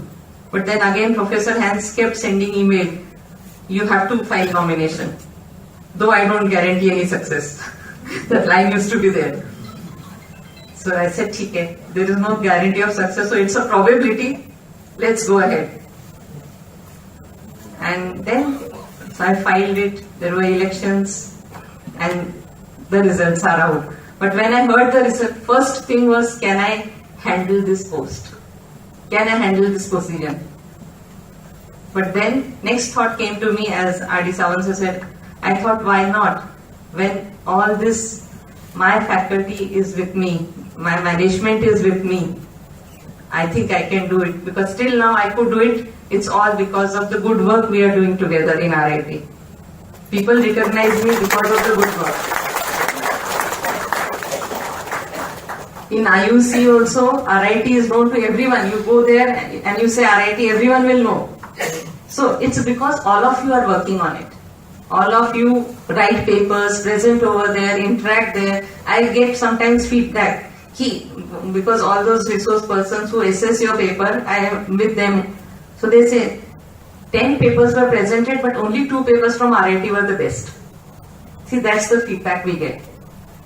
But then again, Professor Hans kept sending email, "You have to file nomination." Though I don't guarantee any success. That line used to be there. So I said, "Okay, there is no guarantee of success, so it's a probability. Let's go ahead." And then, so I filed it. There were elections, and the results are out. But when I heard the result, first thing was, can I handle this post? Can I handle this position? But then next thought came to me, as R.D. Sawant said, I thought, why not? When all this, my faculty is with me, my management is with me, I think I can do it. Because till now I could do it. It's all because of the good work we are doing together in RIT. People recognize me because of the good work. In IUC also, RIT is known to everyone. You go there and you say RIT, everyone will know. So it's because all of you are working on it. All of you write papers, present over there, interact there. I get sometimes feedback. Because all those resource persons who assess your paper, I am with them. So they say, 10 papers were presented, but only 2 papers from RIT were the best. See, that's the feedback we get.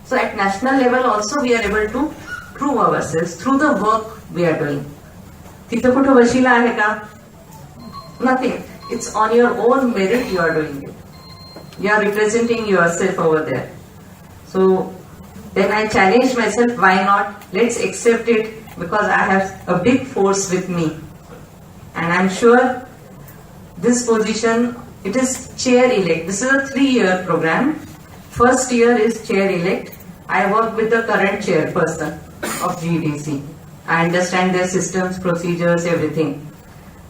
So at national level also we are able to prove ourselves through the work we are doing. तिथे कुठे वशिला आहे का? Nothing. It's on your own merit you are doing it. You are representing yourself over there. So then I challenged myself, why not? Let's accept it, because I have a big force with me. And I'm sure this position, it is chair elect. This is a 3-year program. First year is chair elect. I work with the current chairperson of GEDC. I understand their systems, procedures, everything.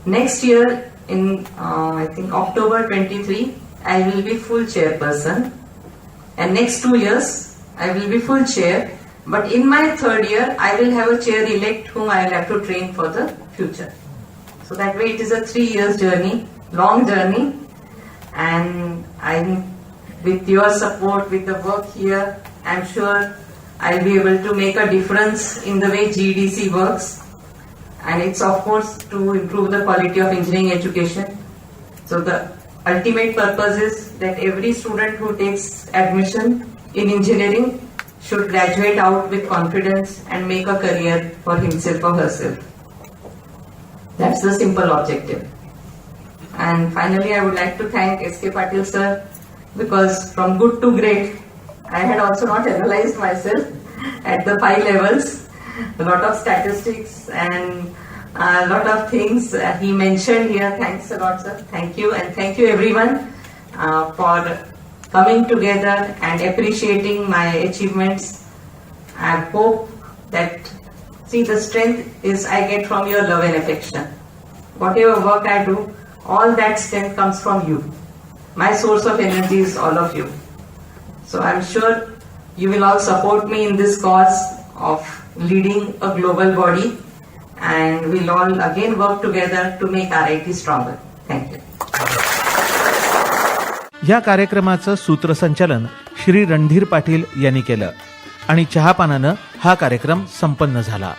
Next year, in I think October 23, I will be full chairperson. And next 2 years, I will be full chair. But in my 3rd year, I will have a chair elect whom I will have to train for the future. So that way it is a 3 years journey, long journey. And with your support, with the work here, I'm sure I'll be able to make a difference in the way GEDC works. And it's of course to improve the quality of engineering education. So the ultimate purpose is that every student who takes admission in engineering should graduate out with confidence and make a career for himself or herself. That's the simple objective. And finally, I would like to thank S.K. Patil sir, because from good to great, I had also not analyzed myself at the 5 levels. A lot of statistics and a lot of things he mentioned here. Thanks a lot, sir. Thank you, and thank you everyone for coming together and appreciating my achievements. I hope that, see, the strength is I get from your love and affection. Whatever work I do, all that strength comes from you. My source of energy is all of you. So I'm sure you will all support me in this cause of leading a global body, and we'll all again work together to make RIT stronger. Thank you. या कार्यक्रमाचं सूत्रसंचालन श्री रणधीर पाटील यांनी केलं आणि चहापानानं हा कार्यक्रम संपन्न झाला.